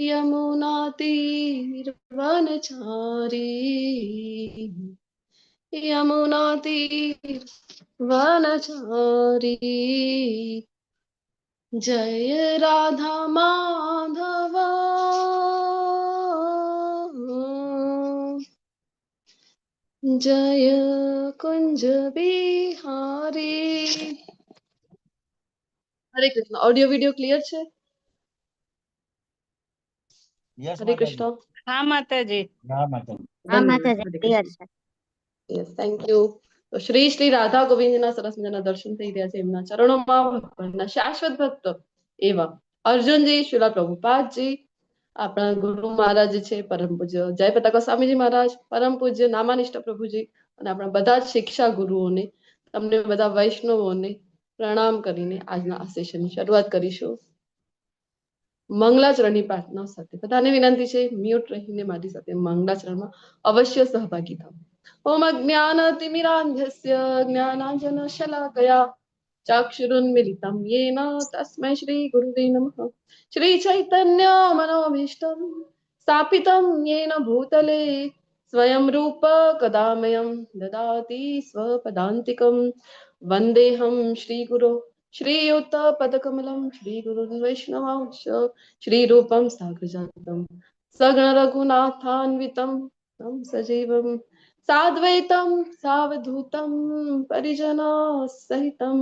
यमुनातीरवनचारी यमुनातीरवनचारी जय राधा माधव जय कुंज बिहारी। हरे Krishna. Audio video clear છે? हरे कृष्ण। हाँ माताजी। हाँ माताजी। हाँ माताजी क्लियर છે। Yes, thank you. તો શ્રી શ્રી રાધા ગોવિંદના સરસ મજાના દર્શન થઈ રહ્યા છે। એમના ચરણોમાં ભગવાનના શાશ્વત ભક્ત એવા અર્જુનજી શ્રીલા પ્રભુપાદજી, આપણા ગુરુ મહારાજ છે પરમ પૂજ્ય જય પતાકા સ્વામીજી મહારાજ, પરમ પૂજ્ય નામાનિષ્ઠ પ્રભુજી અને આપણા બધા જ શિક્ષા ગુરુઓને, તમને બધા વૈષ્ણવોને પ્રણામ કરીને આજના આ સેશનની શરૂઆત કરીશું। મંગલાચરણની પ્રાર્થના સાથે બધાને વિનંતી છે મ્યુટ રહીને મારી સાથે મંગલાચરણમાં અવશ્ય સહભાગી થાઓ। ओम अज्ञानतिमिरान्धस्य ज्ञानाञ्जनशलाकया चक्षुरुन्मिलितं येन तस्मै श्रीगुरुवे नमः। श्रीचैतन्यमनोभीष्टं स्थापितं येन भूतले स्वयं रूप कदा मह्यं ददाति स्वपदान्तिकं। वन्देऽहं श्रीगुरो श्रीयुतपदकमलं श्रीगुरुन् वैष्णवांश्च श्रीरूपं साग्रजातं सगणरघुनाथान्वितं तं सजीवं साद्वैतं सावधूतं परिजनसहितं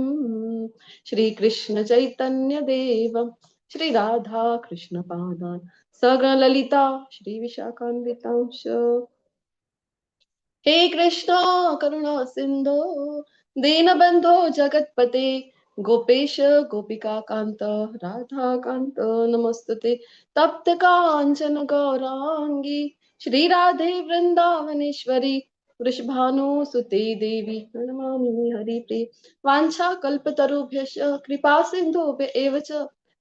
श्रीकृष्ण चैतन्य देवं श्री राधा कृष्ण पादान् सगणललिता श्री विशाखान्वितांश्च। हे कृष्ण करुणा सिन्धो दीनबन्धो जगत्पते गोपेश गोपिका कान्त राधा कान्त नमस्तुते। तप्त काञ्चन गौरांगी श्री राधे वृंदावनेश्वरी वृषभानुसुते देवी प्रणमामि हरिप्रिये। वाञ्छा कल्पतरुभ्यश्च कृपा सिन्धुभ्य एव च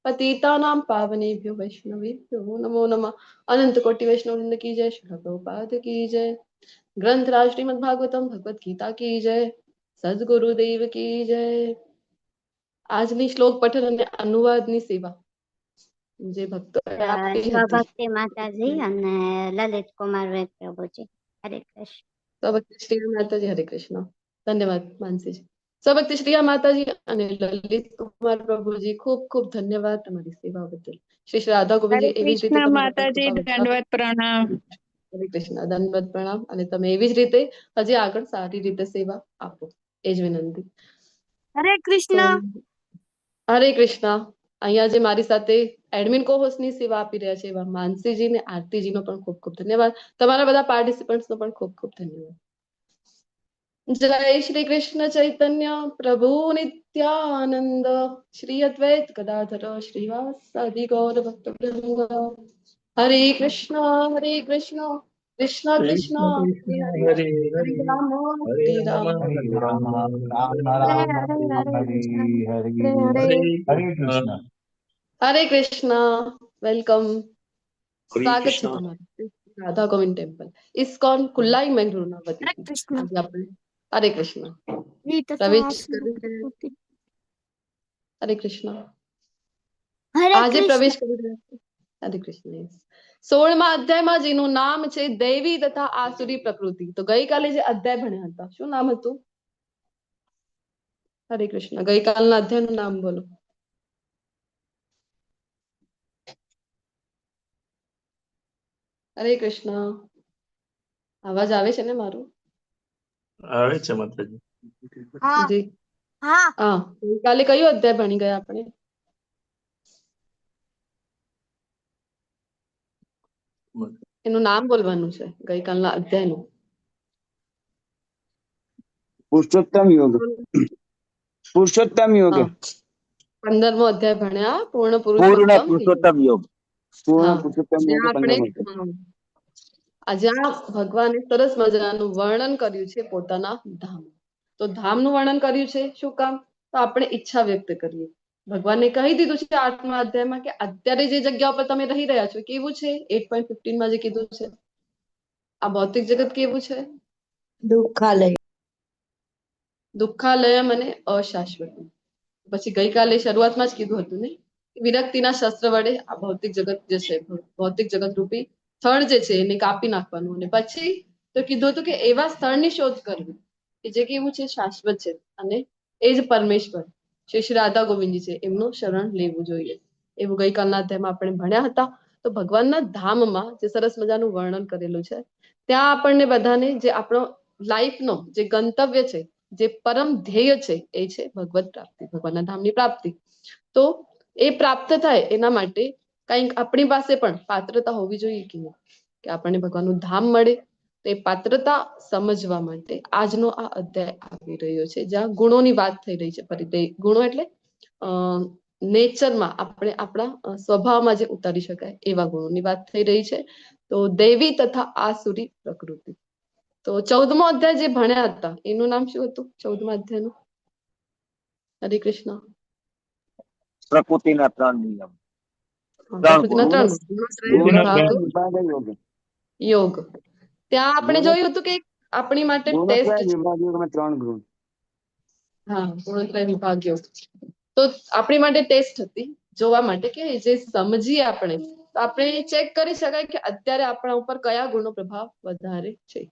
पतितानां पावनेभ्यो वैष्णवेभ्यो नमो नमः। अनंत कोटि वैष्णववृंद की जय। श्रील प्रभुपाद की जय। ग्रंथराज श्रीमद् भागवतम भगवत गीता की जय। सद्गुरुदेव की जय। આજની શ્લોક પઠન અને અનુવાદની સેવા જે ભક્તો આપી હતી સ્વભક્તિ માતાજી અને લલિત કુમાર વેદ પ્રભુજી। હરે કૃષ્ણ। સ્વભક્તિ શ્રી માતાજી। હરે કૃષ્ણ। ધન્યવાદ માનસીજી। સ્વભક્તિ શ્રી માતાજી અને લલિત કુમાર પ્રભુજી ખૂબ ખૂબ ધન્યવાદ તમારી સેવા બદલ। શ્રી શ્રી રાધા ગોવિંદજી એવી જ રીતે માતાજી દંડવત પ્રણામ। હરે કૃષ્ણ। દંડવત પ્રણામ। અને તમે એવી જ રીતે હજી આગળ સારી રીતે સેવા આપો એ જ વિનંતી। હરે કૃષ્ણ। હરે કૃષ્ણ। અહીંયા જે મારી સાથે એડમિન કો હોસ્ટની સેવા આપી રહ્યા છે એવા માનસીજી ને આરતીજીનો પણ ખૂબ ખૂબ ધન્યવાદ। તમારા બધા પાર્ટિસિપન્ટ્સનો પણ ખૂબ ખૂબ ધન્યવાદ। जय श्री कृष्ण चैतन्य प्रभु नित्यानंद श्री अद्वैत गदाधर श्रीवासादि गौर भक्तवृंद। हरे कृष्ण कृष्ण कृष्ण हरे हरे हरे राम हरे कृष्ण। वेलकम। स्वागत है तुम्हारे राधा गोविंद टेम्पल इस्कॉन कुल्लाई मंगळूरना वतीથી। આજે આપણે हरे कृष्ण प्रवेश કરી રહ્યા છીએ। हरे कृष्ण। આજે પ્રવેશ કરી રહ્યા છીએ। हरे कृष्ण। 16મા અધ્યાયમાં જેનું નામ છે દૈવી તથા આસુરી પ્રકૃતિ। તો ગઈકાલે જે અધ્યાય ભણ્યા હતા શું નામ હતું? हरे कृष्ण। ગઈકાલના અધ્યાયનું નામ બોલો। हरे कृष्ण। आवाज આવે છે ને મારું? આવે છે માતાજી। જી હા। ગઈકાલે કયો અધ્યાય ભણી ગયા આપણે? એનું નામ બોલવાનું છે ગઈકાલના અધ્યાયનું। પુરુષોત્તમ યોગ। પુરુષોત્તમ યોગ 15મો અધ્યાય ભણ્યા પૂર્ણ પૂર્ણ પુરુષોત્તમ યોગ। પૂર્ણ પુરુષોત્તમ યોગ 15મો અધ્યાય। જ્યાં ભગવાને સરસ મજાનું વર્ણન કર્યું છે પોતાના ધામ। તો ધામનું વર્ણન કર્યું છે શું કામ? તો આપણે ઈચ્છા વ્યક્ત કરીએ। ભગવાને કહી દીધું છે 8મા અધ્યાયમાં કે અત્યારે જે જગ્યા ઉપર તમે રહી રહ્યા છો કેવું છે? 8.15માં જે કીધું છે આ ભૌતિક જગત કેવું છે? દુઃખાલય। દુઃખાલયમ અને અશાશ્વત। પછી ગઈકાલે શરૂઆતમાં જ કીધું હતું ને વિરક્તિના શસ્ત્ર વડે આ ભૌતિક જગત જે છે, ભૌતિક જગત રૂપી સ્થળ જે છે એને કાપી નાખવાનું. અને પછી તો કીધું હતું કે એવા સ્થળની શોધ કરવી કે જે કેવું છે, શાશ્વત છે, અને એ જ પરમેશ્વર શ્રી રાધા ગોવિંદજી છે એમનું શરણ લેવું જોઈએ. એવું ગઈકાલના અધ્યાયમાં આપણે ભણ્યા હતા. તો ભગવાનના ધામમાં જે સરસ મજાનું વર્ણન કરેલું છે, ત્યાં આપણને બધાને જે આપણો લાઈફનો જે ગંતવ્ય છે, જે પરમ ધ્યેય છે, એ છે ભગવત પ્રાપ્તિ, ભગવાનના ધામની પ્રાપ્તિ. તો એ પ્રાપ્ત થાય એના માટે કંઈક આપણી પાસે પણ પાત્રતા હોવી જોઈએ કે નહીં, કે આપણને ભગવાનનું ધામ મળે. તે પાત્રતા સમજવા માટે આજનો આ અધ્યાય આવી રહ્યો છે, જ્યાં ગુણોની વાત થઈ રહી છે. ફરી ગુણો એટલે નેચરમાં આપણે આપણા સ્વભાવમાં જે ઉતારી શકાય એવા ગુણોની વાત થઈ રહી છે. તો દૈવી તથા આસુરી પ્રકૃતિ. તો 14મો અધ્યાય જે ભણ્યા હતા એનું નામ શું હતું? 14મા અધ્યાયનું? હરે કૃષ્ણ. પ્રકૃતિના 3 નિયમ. પ્રકૃતિના 3 વિભાગ યોગ. યોગ. ત્યાં આપણે જોયું હતું કે આપણી માટે ટેસ્ટ ગુણત્રય વિભાગ યોગમાં 3 ગુણ. હા, ગુણત્રય વિભાગ યોગ. તો આપણી માટે ટેસ્ટ હતી જોવા માટે કે જે સમજીએ આપણે, તો આપણે ચેક કરી શકાય કે અત્યારે આપણા ઉપર કયા ગુણનો પ્રભાવ વધારે છે.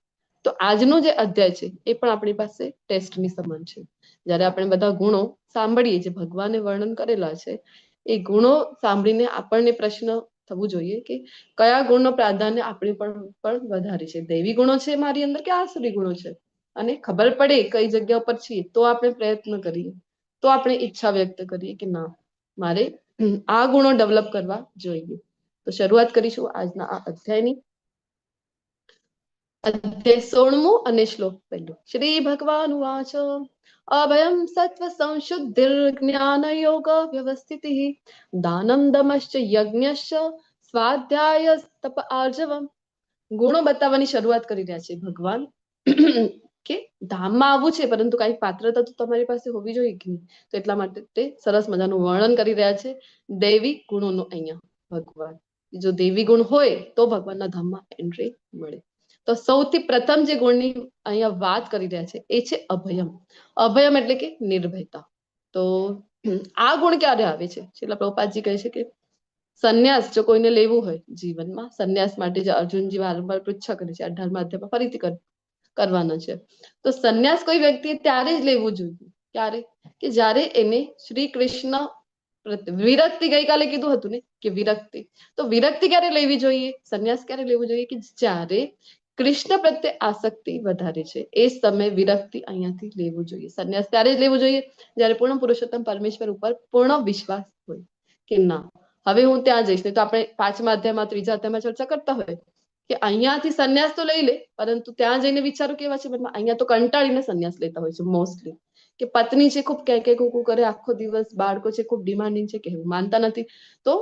તો આજનો જે અધ્યાય છે એ પણ આપણી પાસે ટેસ્ટની સમાન છે. જ્યારે આપણે બધા ગુણો સાંભળીએ, જે ભગવાને વર્ણન કરેલા છે, એ ગુણો સાંભળીને આપણને પ્રશ્ન થવું જોઈએ કે કયા ગુણનો પ્રાધાન્ય આપણી પણ વધારે છે, દૈવી ગુણો છે મારી અંદર કે આસુરી ગુણો છે. અને ખબર પડે કઈ જગ્યા પર છીએ તો આપણે પ્રયત્ન કરીએ, તો આપણે ઈચ્છા વ્યક્ત કરીએ કે ના, મારે આ ગુણો ડેવલપ કરવા જોઈએ. તો શરૂઆત કરીશું આજના આ અધ્યાયની. અધ્યાય 16મો અને શ્લોક 1. શ્રી ભગવાન વાચ અભયમ સત્વ સંશુદ્ધિર જ્ઞાન યોગ વ્યવસ્થિતિ દાનમ દમશ્ચ યજ્ઞશ્ચ સ્વાધ્યાય તપ આર્જવમ. ગુણો બતાવવાની શરૂઆત કરી રહ્યા છે ભગવાન કે ધામમાં આવવું છે, પરંતુ કઈ પાત્રતા તો તમારી પાસે હોવી જોઈએ કે નહીં. તો એટલા માટે તે સરસ મજાનું વર્ણન કરી રહ્યા છે દૈવી ગુણોનું. અહીંયા ભગવાન, જો દૈવી ગુણ હોય તો ભગવાનના ધામમાં એન્ટ્રી મળે. તો સૌથી પ્રથમ જે ગુણની અહીંયા વાત કરી રહ્યા છે એ છે અભયમ. અભયમ એટલે કે નિર્ભયતા. તો આ ગુણ ક્યારે આવે છે? છેલ્લા પ્રભુપાદજી કહે છે કે સંન્યાસ જો કોઈને લેવું હોય જીવનમાં, સંન્યાસ માટે જે અર્જુનજી વારંવાર પૃચ્છા કરે છે 18મા અધ્યાયમાં ફરીથી કરવાના છે. તો સંન્યાસ કોઈ વ્યક્તિએ ત્યારે જ લેવું જોઈએ. ક્યારે? કે જ્યારે એને શ્રી કૃષ્ણ વિરક્તિ, ગઈકાલે કીધું હતું ને કે વિરક્તિ. તો વિરક્તિ ક્યારે લેવી જોઈએ, સંન્યાસ ક્યારે લેવું જોઈએ? કે જ્યારે કૃષ્ણ પ્રત્યે આસક્તિ વધારે છે એ સમયે વિરક્તિ અહીંયાથી લેવું જોઈએ. સંન્યાસ ત્યારે જ લેવું જોઈએ જ્યારે પૂર્ણ પુરુષોત્તમ પરમેશ્વર ઉપર પૂર્ણ વિશ્વાસ હોય કે ના, હવે હું ત્યાં જઈશ. તો આપણે 5મા અધ્યાયમાં 3જા અધ્યાયમાં ચર્ચા કરતા હોય કે અહીંયાથી સંન્યાસ તો લઈ લે, પરંતુ ત્યાં જઈને વિચારો કેવા છે મનમાં. અહીંયા તો કંટાળીને સંન્યાસ લેતા હોય છે મોસ્ટલી, કે પત્ની છે ખૂબ કે કુકુ કરે આખો દિવસ, બાળકો છે ખૂબ ડિમાન્ડિંગ છે, કે માનતા નથી. તો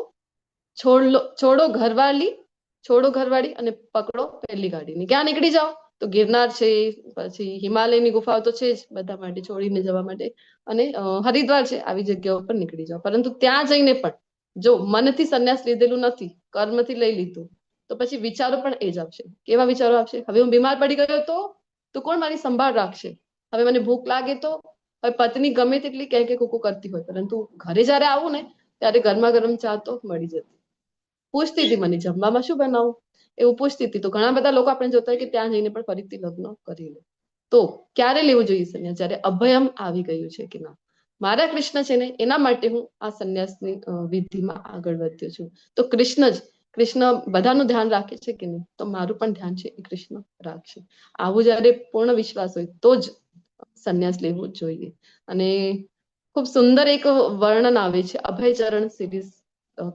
છોડો ઘરવાળી અને પકડો પહેલી ગાડીની. ક્યાં નીકળી જાઓ? તો ગિરનાર છે, પછી હિમાલયની ગુફાઓ તો છે જ બધા માટે છોડીને જવા માટે, અને હરિદ્વાર છે, આવી જગ્યાઓ પર નીકળી જાઓ. પરંતુ ત્યાં જઈને પણ જો મનથી સંન્યાસ લીધેલું નથી, કર્મથી લઈ લીધું, તો પછી વિચારો પણ એ જ આવશે. કેવા વિચારો આવશે? હવે હું બીમાર પડી ગયો તો કોણ મારી સંભાળ રાખશે? હવે મને ભૂખ લાગે તો હવે પત્ની ગમે તેટલી કે કુકુ કરતી હોય, પરંતુ ઘરે જયારે આવું ને ત્યારે ગરમા ગરમ ચા તો મળી જતી. પૂછતી હતી મને જમવામાં શું બનાવું, એવું પૂછતી હતી. તો ઘણા બધા લોકો આપણે જોતા હોય કે ત્યાં જઈને પણ ફરીથી લગ્ન કરી લે. તો ક્યારે લેવું જોઈએ સંન્યાસ? જ્યારે અભયમ આવી ગયું છે કે ના, મારા કૃષ્ણ છે ને એના માટે હું આ સંન્યાસની વિધિમાં આગળ વધ્યો છું. તો કૃષ્ણ બધાનું ધ્યાન રાખે છે કે નહીં, તો મારું પણ ધ્યાન છે એ કૃષ્ણ રાખશે. આવું જયારે પૂર્ણ વિશ્વાસ હોય તો જ સંન્યાસ લેવું જોઈએ. અને ખૂબ સુંદર એક વર્ણન આવે છે અભયચરણ સિરીઝ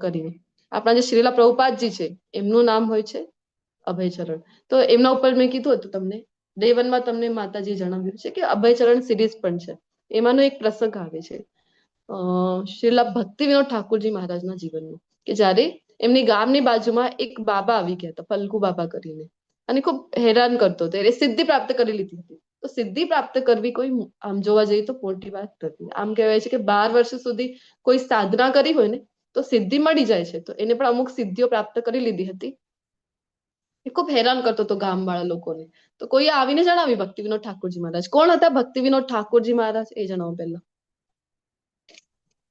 કરીને. આપણા જે શ્રીલા પ્રભુપાદજી છે એમનું નામ હોય છે અભયચરણ. તો એમના ઉપર મેં કીધું હતું તમને, ડે 1માં તમને માતાજી જણાવ્યું છે કે અભયચરણ સિરીઝ પણ છે. એમાંનો એક પ્રસંગ આવે છે શ્રીલા ભક્તિ વિનોદ ઠાકોરજી મહારાજના જીવનનું, કે જ્યારે એમની ગામની બાજુમાં એક બાબા આવી ગયા હતા, ફલગુ બાબા કરીને, અને ખૂબ હેરાન કરતો હતો. એને સિદ્ધિ પ્રાપ્ત કરી લીધી હતી. તો સિદ્ધિ પ્રાપ્ત કરવી કોઈ આમ જોવા જઈએ તો મોટી વાત નથી. આમ કહેવાય છે કે 12 વર્ષ સુધી કોઈ સાધના કરી હોય ને તો સિદ્ધિ મળી જાય છે. તો એને પણ અમુક સિદ્ધિઓ પ્રાપ્ત કરી લીધી હતી. એ ખૂબ હેરાન કરતો હતો ગામવાળા લોકોને. તો કોઈ આવીને જણાવ્યું ભક્તિ વિનોદ ઠાકોરજી મહારાજ. કોણ હતા ભક્તિ વિનોદ ઠાકોરજી મહારાજ? એ જણાવો પહેલા.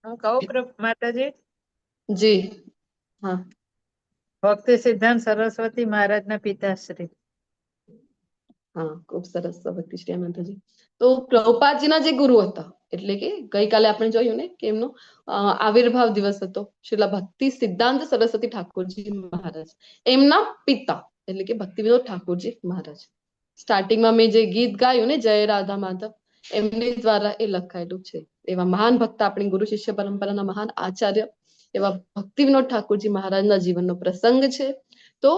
હું કહું માતાજી. જી હા ભક્તિ સિદ્ધાંત સરસ્વતી મહારાજના પિતાશ્રી. હા ખૂબ સરસ ભક્તિ શ્રી અનંતજી. તો પ્રભુપાદજીના જે ગુરુ હતા એટલે કે ગઈકાલે આપણે જોયું ને કે એમનો આવિર્ભાવ દિવસ હતો શ્રીલા ભક્તિ સિદ્ધાંત સરસ્વતી ઠાકોરજી મહારાજ, એમના પિતા એટલે કે ભક્તિ વિનોદ ઠાકોરજી મહારાજ. સ્ટાર્ટિંગમાં મેં જે ગીત ગાયું ને જય રાધા માધવ, એમની દ્વારા એ લખાયેલું છે. એવા મહાન ભક્ત આપણી ગુરુ શિષ્ય પરંપરાના મહાન આચાર્ય એવા ભક્તિ વિનોદ ઠાકોરજી મહારાજના જીવનનો પ્રસંગ છે. તો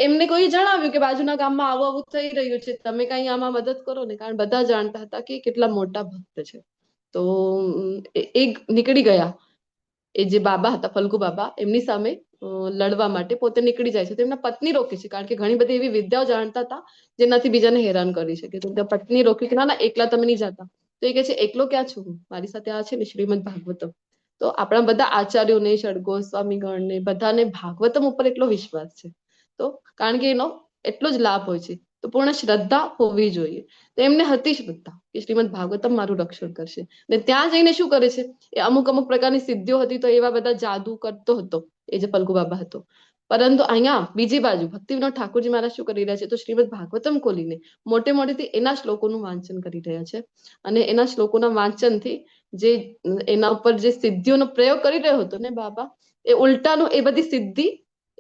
એમને કોઈ જણાવ્યું કે બાજુના ગામમાં આવું આવું થઈ રહ્યું છે, તમે કઈ આમાં મદદ કરો ને, કારણ બધા જાણતા હતા કે કેટલા મોટા ભક્ત છે. તો એ નીકળી ગયા, એ જે બાબા હતા ફલ્ગુ બાબા, એમની સામે લડવા માટે પોતે નીકળી જાય છે. તો એમના પત્ની રોકે છે, કારણ કે ઘણી બધી એવી વિદ્યાઓ જાણતા હતા જેનાથી બીજાને હેરાન કરી શકે. તો પત્ની રોકી કે ના એકલા તમે નહીં જતા. તો એ કહે છે એકલો ક્યાં છું, મારી સાથે આ છે ને શ્રીમદ ભાગવતમ. તો આપણા બધા આચાર્યોને, ષડગો સ્વામીગણને બધાને ભાગવતમ ઉપર એટલો વિશ્વાસ છે. તો કારણ કે એનો એટલો જ લાભ હોય છે. તો પૂર્ણ શ્રદ્ધા હોવી જોઈએ. તો એમને હતી શ્રદ્ધા કે શ્રીમદ ભાગવતમ મારું રક્ષણ કરશે. ને ત્યાં જઈને શું કરે છે, એ અમુક અમુક પ્રકારની સિદ્ધિઓ હતી, તો એવા બધા જાદુ કરતો હતો એ જે ફલ્ગુ બાબા હતો. પરંતુ અહીંયા બીજી બાજુ ભક્તિ વિનોદ ઠાકોરજી મહારાજ શું કરી રહ્યા છે, તો શ્રીમદ ભાગવતમ ખોલીને મોટે મોટેથી એના શ્લોકોનું વાંચન કરી રહ્યા છે. અને એના શ્લોકોના વાંચનથી જે એના ઉપર જે સિદ્ધિઓનો પ્રયોગ કરી રહ્યો હતો ને બાબા, એ ઉલટાનું એ બધી સિદ્ધિ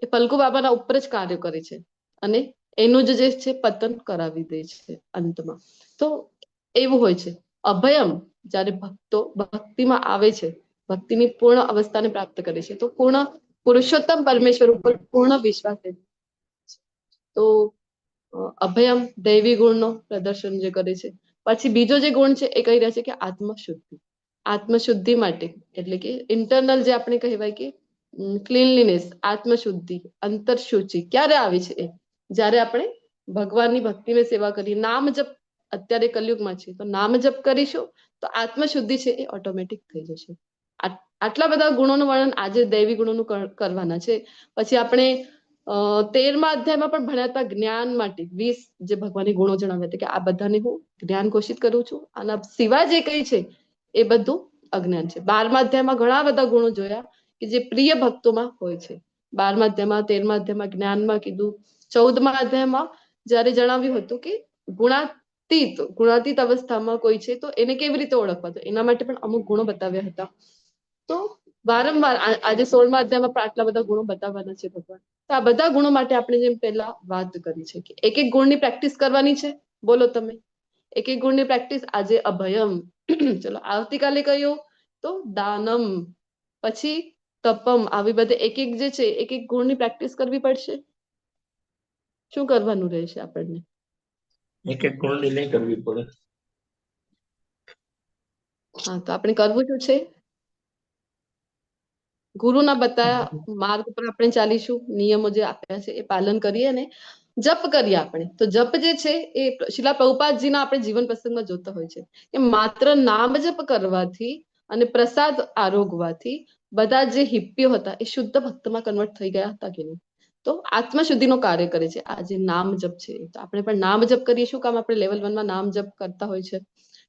એ ફલ્ગુ બાબાના ઉપર જ કાર્ય કરે છે અને એનું જ જે છે પતન કરાવી દે છે અંતમાં. તો એવું હોય છે. અભયમ જ્યારે ભક્તો ભક્તિમાં આવે છે, ભક્તિની પૂર્ણ અવસ્થાને પ્રાપ્ત કરે છે, તો પૂર્ણ પુરુષોત્તમ પરમેશ્વર ઉપર પૂર્ણ વિશ્વાસ છે. તો અભયમ દૈવી ગુણનો પ્રદર્શન જે કરે છે. પછી બીજો જે ગુણ છે એ કહી રહ્યા છે કે આત્મશુદ્ધિ. આત્મશુદ્ધિ માટે એટલે કે ઇન્ટરનલ જે આપણે કહેવાય કે ક્લીનલીનેસ, આત્મશુદ્ધિ, અંતરશુચિ ક્યારે આવે છે? એ જ્યારે આપણે ભગવાનની ભક્તિને સેવા કરીએ, નામ જપ અત્યારે કલયુગમાં છે, તો નામ જપ કરીશું તો આત્મશુદ્ધિ છે એ ઓટોમેટિક થઈ જશે. આટલા બધા ગુણોનું વર્ણન આજે દૈવી ગુણોનું કરવાના છે. પછી આપણે 13મા અધ્યાયમાં પણ ભણ્યા હતા જ્ઞાન માટે 20 જે ભગવાનની ગુણો જણાવ્યા હતા કે આ બધાને હું જ્ઞાન ઘોષિત કરું છું, આના સિવાય જે કઈ છે એ બધું અજ્ઞાન છે. 12મા અધ્યાયમાં ઘણા બધા ગુણો જોયા કે જે પ્રિય ભક્તોમાં હોય છે. 12મા અધ્યાયમાં, 13મા અધ્યાયમાં જ્ઞાનમાં કીધું. 14મા અધ્યાયમાં જ્યારે જણાવ્યું હતું કે ગુણાતીત અવસ્થામાં કોઈ છે તો એને કેવી રીતે ઓળખવા, તો એના માટે પણ અમુક ગુણો બતાવ્યા હતા. તો વારંવાર આજે 16મા અધ્યાયમાં પણ આટલા બધા ગુણો બતાવવાના છે ભગવાન. તો આ બધા ગુણો માટે આપણે જેમ પહેલા વાત કરી છે કે એક એક ગુણની પ્રેક્ટિસ કરવાની છે. બોલો તમે, એક એક ગુણની પ્રેક્ટિસ. આજે અભયમ, ચલો આવતીકાલે કયું, તો દાનમ, પછી તપમ. આવી બધી એક એક જે છે એક એક ગુણની પ્રેક્ટિસ કરવી પડશે. શું કરવાનું રહેશે આપણને? એક એક ગુણની નહીં કરવી પડે. હા, તો આપણે કરવું શું છે? ગુરુના બતાવ્યા માર્ગ પર આપણે ચાલીશું, નિયમો જે આપ્યા છે એ પાલન કરીએ ને જપ કરીએ આપણે. તો જપ જે છે એ શિલા પ્રભુપાદજીના આપણે જીવન પ્રસંગમાં જોતા હોય છે કે માત્ર નામ જપ કરવાથી અને પ્રસાદ આરોગવાથી બધા જે હિપ્પીઓ હતા એ શુદ્ધ ભક્તમાં કન્વર્ટ થઈ ગયા હતા કે નહીં? તો આત્મશુદ્ધિનો કાર્ય કરે છે આ જે નામ જપ છે. તો આપણે પણ નામ જપ કરીએ. શું કામ આપણે લેવલ 1માં નામ જપ કરતા હોય છે?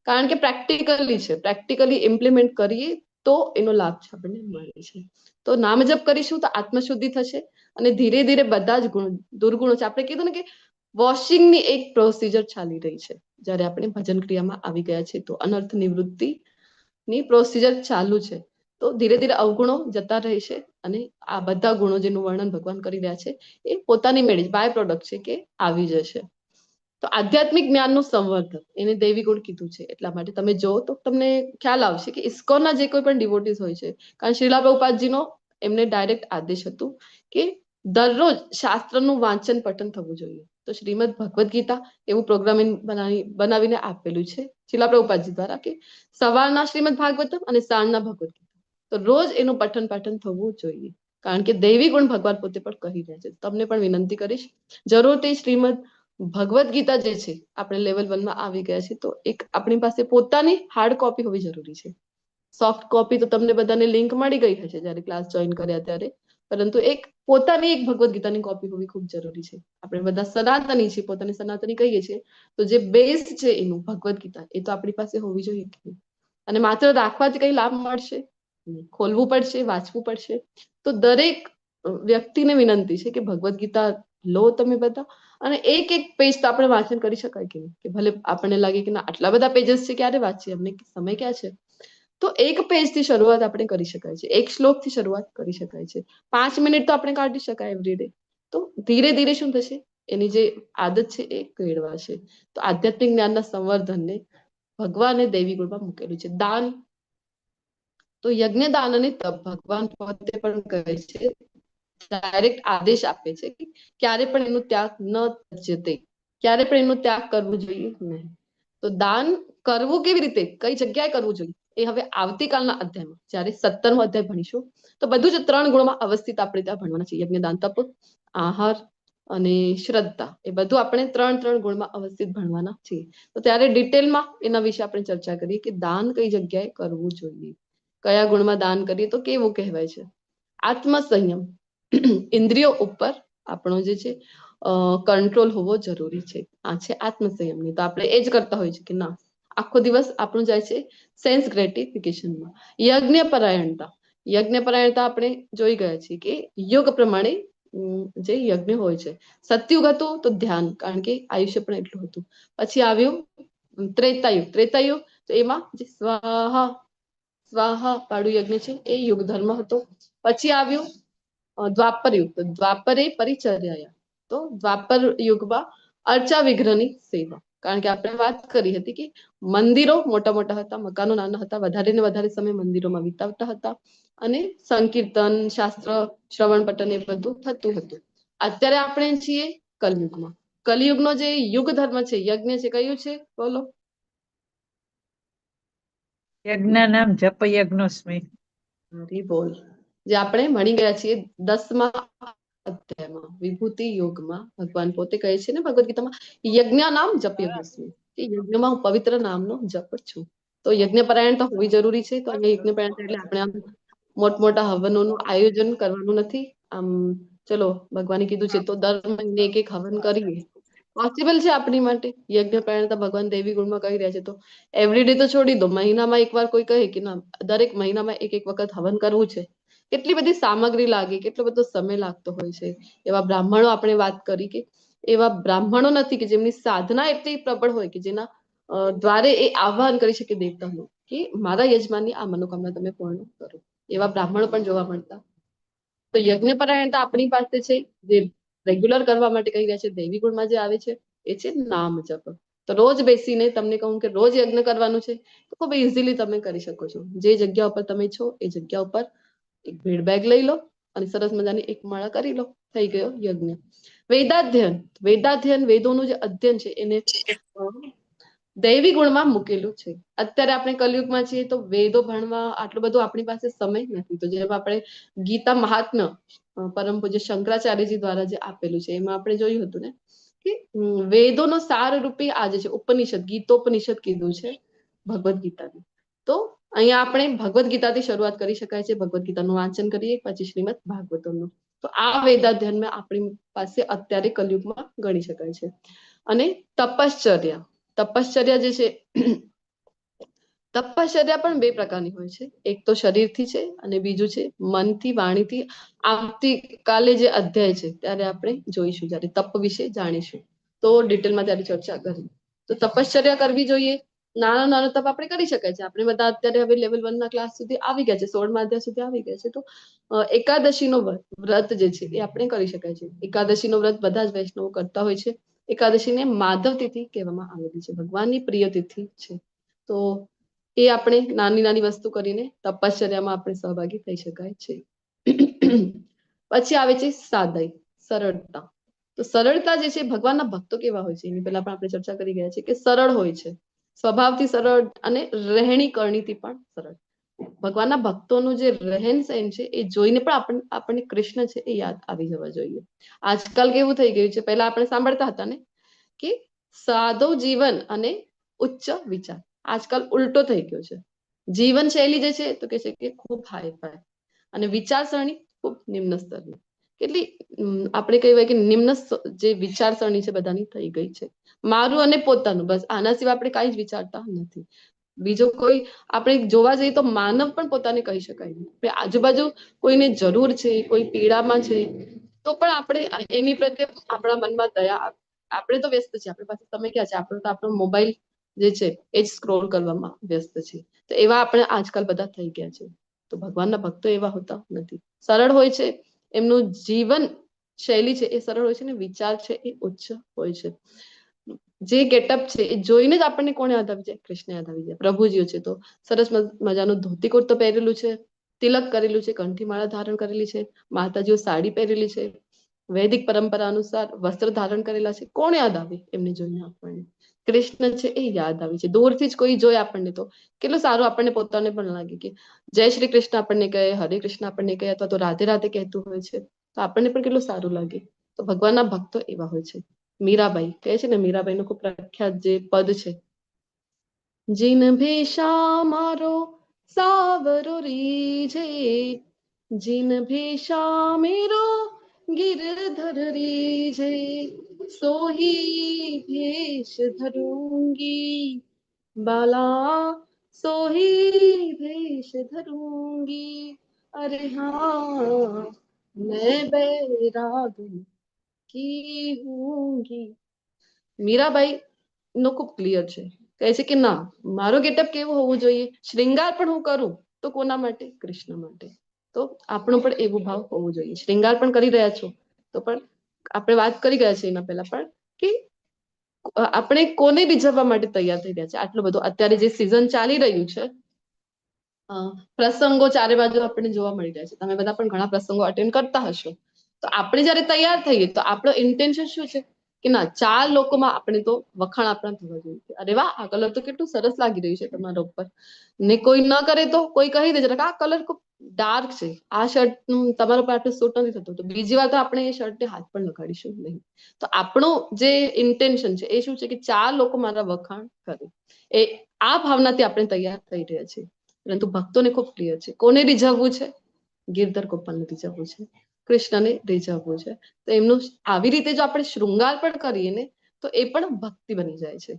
કારણ કે પ્રેક્ટિકલી છે, પ્રેક્ટિકલી ઇમ્પ્લિમેન્ટ કરીએ તો એનો લાભ છે આપણને મળે છે. તો નામ જપ કરીશું તો આત્મશુદ્ધિ થશે અને ધીરે ધીરે બધા જ ગુણ દુર્ગુણો છે, આપણે કીધું ને કે વોશિંગની એક પ્રોસિજર ચાલી રહી છે જ્યારે આપણે ભજન ક્રિયામાં આવી ગયા છે. તો અનર્થ નિવૃત્તિની પ્રોસિજર ચાલુ છે. તો ધીરે ધીરે અવગુણો જતા રહેશે અને આ બધા ગુણો જેનું વર્ણન ભગવાન કરી રહ્યા છે એ પોતાની મેળે બાય પ્રોડક્ટ છે કે આવી જશે. તો આધ્યાત્મિક જ્ઞાનનું સંવર્ધન એને દૈવી ગુણ કીધું છે. એટલા માટે તમે જો તો તમને ખ્યાલ આવશે કે ઇસ્કોનના જે કોઈ પણ ડિવોટીઝ હોય છે, કારણ શ્રીલા પ્રભુપાદજીનો એમને ડાયરેક્ટ આદેશ હતું કે દરરોજ શાસ્ત્રનું વાંચન પઠન થવું જોઈએ. તો શ્રીમદ ભગવદ્ ગીતા એવું પ્રોગ્રામિંગ બનાવીને આપેલું છે શ્રીલા પ્રભુપાદજી દ્વારા કે સવારના શ્રીમદ ભાગવતમ અને સાંજના ભગવદ્ ગીતા, તો રોજ એનું પઠન પાઠન થવું જોઈએ. કારણ કે દૈવી ગુણ ભગવાન પોતે પણ કહી રહ્યા છે. તમને પણ વિનંતી કરીશ, જરૂર તે શ્રીમદ ભગવદ્ ગીતા જે છે આપણે લેવલ 1માં આવી ગયા છે, તો એક આપણી પાસે પોતાની હાર્ડ કોપી હોવી જરૂરી છે. સોફ્ટ કોપી તો તમને બધાને લિંક મળી ગઈ હશે જ્યારે ક્લાસ જોઈન કર્યા ત્યારે, પરંતુ એક પોતાની એક ભગવદ્ ગીતાની કોપી હોવી ખૂબ જરૂરી છે. આપણે બધા સનાતની છીએ, પોતાને સનાતની કહીએ છીએ, તો જે બેઝ છે એનું ભગવદ્ ગીતા એ તો આપણી પાસે હોવી જોઈએ. અને માત્ર રાખવાથી કઈ લાભ મળશે ખોલવું પડશે, વાંચવું પડશે. તો દરેક વ્યક્તિને વિનંતી છે કે ભગવદ્ ગીતા લો તમે બધા, અને એક એક પેજ તો આપણે વાંચન કરી શકાય કે નહીં, કે ભલે આપણને લાગે કે ના આટલા બધા પેजेस છે, ક્યારે વાંચીએ, અમને સમય ક્યાં છે. તો એક પેજ થી શરૂઆત આપણે કરી શકાય છે, એક શ્લોક થી શરૂઆત કરી શકાય છે. 5 મિનિટ તો આપણે કાઢી શકાય એવરીડે. તો ધીરે ધીરે શું થશે, એની જે આદત છે એ કેળવાશે. તો આધ્યાત્મિક જ્ઞાનના સંવર્ધનને ભગવાને દૈવી ગુણમાં મૂકેલું છે. દાન, તો યજ્ઞ દાન અને તપ ભગવાન પોતે પણ કહે છે, ડાયરેક્ટ આદેશ આપે છે કે ક્યારે પણ એનો ત્યાગ ન જતે, ક્યારે પણ એનો ત્યાગ કરવો જોઈએ નહીં. તો દાન કરવું કેવી રીતે, કઈ જગ્યાએ કરવું જોઈએ, એ હવે આવતીકાલના અધ્યાયમાં જ્યારે 17મો અધ્યાય ભણીશું તો બધું જ 3 ગુણોમાં અવસ્થિત આપણે ત્યાં ભણવાના છે. યજ્ઞ દાન તપ આહાર અને શ્રદ્ધા, એ બધું આપણે 3 ગુણમાં અવસ્થિત ભણવાના છીએ. તો ત્યારે ડિટેલમાં એના વિશે આપણે ચર્ચા કરીએ કે દાન કઈ જગ્યાએ કરવું જોઈએ, કયા ગુણમાં દાન કરીએ તો કેવું કહેવાય છે. આત્મસંયમ, ઇન્દ્રિયો ઉપર આપણો જે છે કંટ્રોલ હોવો જરૂરી છે. આ છે આત્મસંયમની. તો આપણે એ જ કરતા હોય છે કે ના આખો દિવસ આપણું જાય છે સેન્સ ગ્રેટિફિકેશનમાં. યજ્ઞપરાયણતા, યજ્ઞપરાયણતા આપણે જોઈ ગયા છીએ કે યોગ પ્રમાણે જે યજ્ઞ હોય છે. સતયુગ હતું તો ધ્યાન, કારણ કે આયુષ્ય પણ એટલું હતું. પછી આવ્યું ત્રેતાયુગ, ત્રેતાયુગ તો એમાં જે સ્વાહા સ્વાહા વાળું યજ્ઞ છે એ યુગ ધર્મ હતો. પછી આવ્યું દ્વાપર યુગ, તો દ્વાપરે પરિચર્યા, તો દ્વાપર યુગમાં અર્ચા વિગ્રહની સેવા. કારણ કે આપણે વાત કરી હતી કે મંદિરો મોટા મોટા હતા, મકાનો નાના હતા, વધારે ને વધારે સમય મંદિરોમાં વિતાવતા હતા, અને સંકીર્તન શાસ્ત્ર શ્રવણ પઠન એ બધું થતું હતું. અત્યારે આપણે છીએ કલયુગમાં. કલયુગનો જે યુગ ધર્મ છે, યજ્ઞ છે, કયું છે બોલો? યજ્ઞાનામ જપ યજ્ઞોસ્મિ. હરી બોલ. જે આપણે ભણી ગયા છીએ 10મા અધ્યાયમાં વિભૂતિ યોગમાં ભગવાન પોતે કહે છે ને ભગવદ ગીતામાં, યજ્ઞ નામ જપ યજ્ઞોસ્મિ, કે યજ્ઞમાં હું પવિત્ર નામનો જપ છું. તો યજ્ઞ પરાયણ તો હોવી જરૂરી છે. તો અહીંયા યજ્ઞ પરાયણ એટલે આપણે આમ મોટા હવનોનું આયોજન કરવાનું નથી. આમ ચલો ભગવાને કીધું છે તો દર મહિને એક હવન કરીએ, પોસિબલ છે આપણી માટે. યજ્ઞ પરાયણતા ભગવાન દેવી ગુણમાં કહી રહ્યા છે, તો એવરીડે તો છોડી દો, મહિનામાં એકવાર કોઈ કહે કે ના દરેક મહિનામાં એક વખત હવન કરવું છે. કેટલી બધી સામગ્રી લાગે, કેટલો બધો સમય લાગતો હોય છે. એવા બ્રાહ્મણો આપણે વાત કરી કે એવા બ્રાહ્મણો નથી કે જેમની સાધના એટલી પ્રબળ હોય કે જેના દ્વારે એ આહ્વાન કરી શકે દેવતાનું કે મારા યજમાનની આ મનોકામના તમે પૂર્ણ કરો. એવા બ્રાહ્મણો પણ જોવા મળતા. તો યજ્ઞ પરાયણતા આપણી પાસે છે, જે રેગ્યુલર કરવા માટે કહી રહ્યા છે. દૈવી ગુણમાં જે આવે છે એ છે નામ જપ. તો રોજ બેસીને તમને કહું કે રોજ યજ્ઞ કરવાનું છે તો ખૂબ ઇઝીલી તમે કરી શકો છો. જે જગ્યા ઉપર તમે છો એ જગ્યા ઉપર એક ભીડ બેગ લઈ લો અને સરસ મજાની એક માળા કરી લો, થઈ ગયો યજ્ઞ. વેદાધ્યન, વેદાધ્યન વેદોનું જે અધ્યયન છે એને દૈવી ગુણમાં મૂકેલું છે. અત્યારે આપણે કલયુગમાં છીએ તો વેદો ભણવા આટલું બધું આપણી પાસે સમય નથી. તો જેમ આપણે ગીતા મહાત્મ્ય પરમ પૂજ્ય શંકરાચાર્યજી દ્વારા જે આપેલું છે એમાં આપણે જોયું હતું ને કે વેદોનો સાર રૂપે આજે છે ઉપનિષદ, ગીતોપનિષદ કીધું છે ભગવદ્ ગીતાને. તો અહીંયા આપણે ભગવદ્ ગીતાથી શરૂઆત કરી શકાય છે. ભગવદ્ ગીતાનું વાંચન કરીએ, પછી શ્રીમદ ભાગવતમનું. તો આ વેદાધ્યનમાં આપણી પાસે અત્યારે કલયુગમાં ગણી શકાય છે. અને તપશ્ચર્યા, તપશ્ચર્યા જે છે તપશ્ચર્યા પણ 2 પ્રકારની હોય છે. એક તો શરીરથી છે અને બીજું છે મનથી, વાણીથી. આવતીકાલે જે અધ્યાય છે ત્યારે આપણે જોઈશું, જ્યારે તપ વિશે જાણીશું તો ડિટેલમાં ત્યારે ચર્ચા કરી. તો તપશ્ચર્યા કરવી જોઈએ. નાના નાના તપ આપણે કરી શકાય છે. આપણે બધા અત્યારે હવે લેવલ 1 ના ક્લાસ સુધી આવી ગયા છે, 16મા અધ્યાય સુધી આવી ગયા છે. તો એકાદશીનો વ્રત જે છે એ આપણે કરી શકાય છે. એકાદશીનો વ્રત બધા જ વૈષ્ણવો કરતા હોય છે. એકાદશીને માધવ તિથિ કહેવામાં આવેલી છે, ભગવાનની પ્રિય તિથિ છે. તો એ આપણે નાની નાની વસ્તુ કરીને તપશ્ચર્યામાં આપણે સહભાગી થઈ શકાય છે. પછી આવે છે સાદાઈ, સરળતા. તો સરળતા જે છે, ભગવાનના ભક્તો કેવા હોય છે એની પહેલા પણ આપણે ચર્ચા કરી ગયા છે કે સરળ હોય છે, સ્વભાવથી સરળ અને રહેણી કરણીથી પણ સરળ. ભગવાનના ભક્તોનું જે રહેન સહેન છે એ જોઈને પણ આપણને કૃષ્ણ છે એ યાદ આવી જવા જોઈએ. આજકાલ કેવું થઈ ગયું છે, પહેલા આપણે સાંભળતા હતા ને કે સાદો જીવન અને ઉચ્ચ વિચાર. આજકાલ ઉલટો થઈ ગયો છે. જીવન શૈલી જે છે તો કે છે કે ખૂબ હાઈ ફાઈ અને વિચારસરણી ખૂબ નિમ્ન સ્તરની. કેટલી આપણે કહેવાય કે નિમ્ન જે વિચારસરણી છે બધાની થઈ ગઈ છે. મારું અને પોતાનું, બસ આના સિવાય આપણે કાંઈ જ વિચારતા નથી. બીજો કોઈ આપણે જોવા જઈએ તો માનવ પણ પોતાને કહી શકાય નહીં. આપણે આજુબાજુ કોઈને જરૂર છે, કોઈ પીડામાં છે, તો પણ આપણે એની પ્રત્યે આપણા મનમાં દયા આવે. આપણે તો વ્યસ્ત છીએ, આપણી પાસે સમય ક્યાં છે? આપણે તો આપણો મોબાઈલ જે છે એ જ સ્ક્રોલ કરવામાં વ્યસ્ત છે. તો એવા આપણે આજકાલ બધા થઈ ગયા છે. તો ભગવાનના ભક્તો એવા હોતા નથી. સરળ હોય છે એમનું જીવન શૈલી છે, એ સરળ હોય છે ને વિચાર છે એ ઉચ્ચ હોય છે. જે ગેટઅપ છે એ જોઈને જ આપણને કોણ યાદ આવી જાય? કૃષ્ણ યાદ આવી જાય. પ્રભુજીઓ છે તો સરસ મજાનું ધોતી કુર્તો પહેરેલું છે, તિલક કરેલું છે, કંઠી માળા ધારણ કરેલી છે, માતાજીઓ સાડી પહેરેલી છે, વૈદિક પરંપરા અનુસાર વસ્ત્ર ધારણ કરેલા છે. કોણ યાદ આવે એમને જોઈને? આપણને કૃષ્ણ છે એ યાદ આવે છે. દૂરથી જ કોઈ જોઈ આપણને તો કેટલું સારું આપણને પોતાને પણ લાગે કે જય શ્રી કૃષ્ણ આપણને કહે, હરે કૃષ્ણ આપણને કહે, અથવા તો રાધે રાધે કહેતું હોય છે તો આપણને પણ કેટલું સારું લાગે. તો ભગવાનના ભક્તો એવા હોય છે. મીરાબાઈ કહે છે ને, મીરાબાઈ નું ખૂબ પ્રખ્યાત જે પદ છે, જીન ભેષા મારો સાવરો રીજે, જીન ભેષા મેરો गिरधर रीजे, सोही भेष धरूंगी बाला, सोही भेष धरूंगी, अरे हाँ मैं बैराग की होंगी. મીરાબાઈ નો ખૂબ ક્લિયર છે. કહે છે કે ના, મારો ગેટઅપ કેવો હોવું જોઈએ? શ્રૃંગાર પણ હું કરું તો કોના માટે? કૃષ્ણ માટે. તો આપણો પણ એવો ભાવ હોવો જોઈએ. શ્રૃંગાર પણ કરી રહ્યા છો તો પણ આપણે વાત કરી ગયા છે એના પહેલા પણ કે આપણે કોને રીઝવવા માટે તૈયાર થઈ રહ્યા છે? આટલું બધું અત્યારે જે સિઝન ચાલી રહ્યું છે, પ્રસંગો ચારે બાજુ આપણને જોવા મળી રહ્યા છે. તમે બધા પણ ઘણા પ્રસંગો અટેન્ડ કરતા હશો. તો આપણે જયારે તૈયાર થઈએ તો આપણો ઇન્ટેન્શન શું છે કે ના, 4 લોકોમાં આપણે તો વખાણ આપણા થવા જોઈએ. અરે વાહ, આ કલર તો કેટલું સરસ લાગી રહ્યું છે તમારા ઉપર. ને કોઈ ન કરે તો કોઈ કહી દે છે આ કલર ખૂબ ડાર્ક છે, આ શર્ટ તમારા ઉપર આટલું સૂટ નથી થતું, તો બીજી વાર તો આપણે એ શર્ટને હાથ પણ લગાડીશું નહીં. તો આપણું જે ઇન્ટેન્શન છે એ શું છે કે 4 લોકો મારા વખાણ કરે, એ આ ભાવનાથી આપણે તૈયાર થઈ રહ્યા છીએ. પરંતુ ભક્તોને ખૂબ ક્લિયર છે કોને રીઝવવું છે? ગિરધર ગોપાલને રીઝવવું છે, કૃષ્ણને રીઝવવું છે. તો એમનું આવી રીતે જો આપણે શૃંગાર પણ કરીએ ને તો એ પણ ભક્તિ બની જાય છે,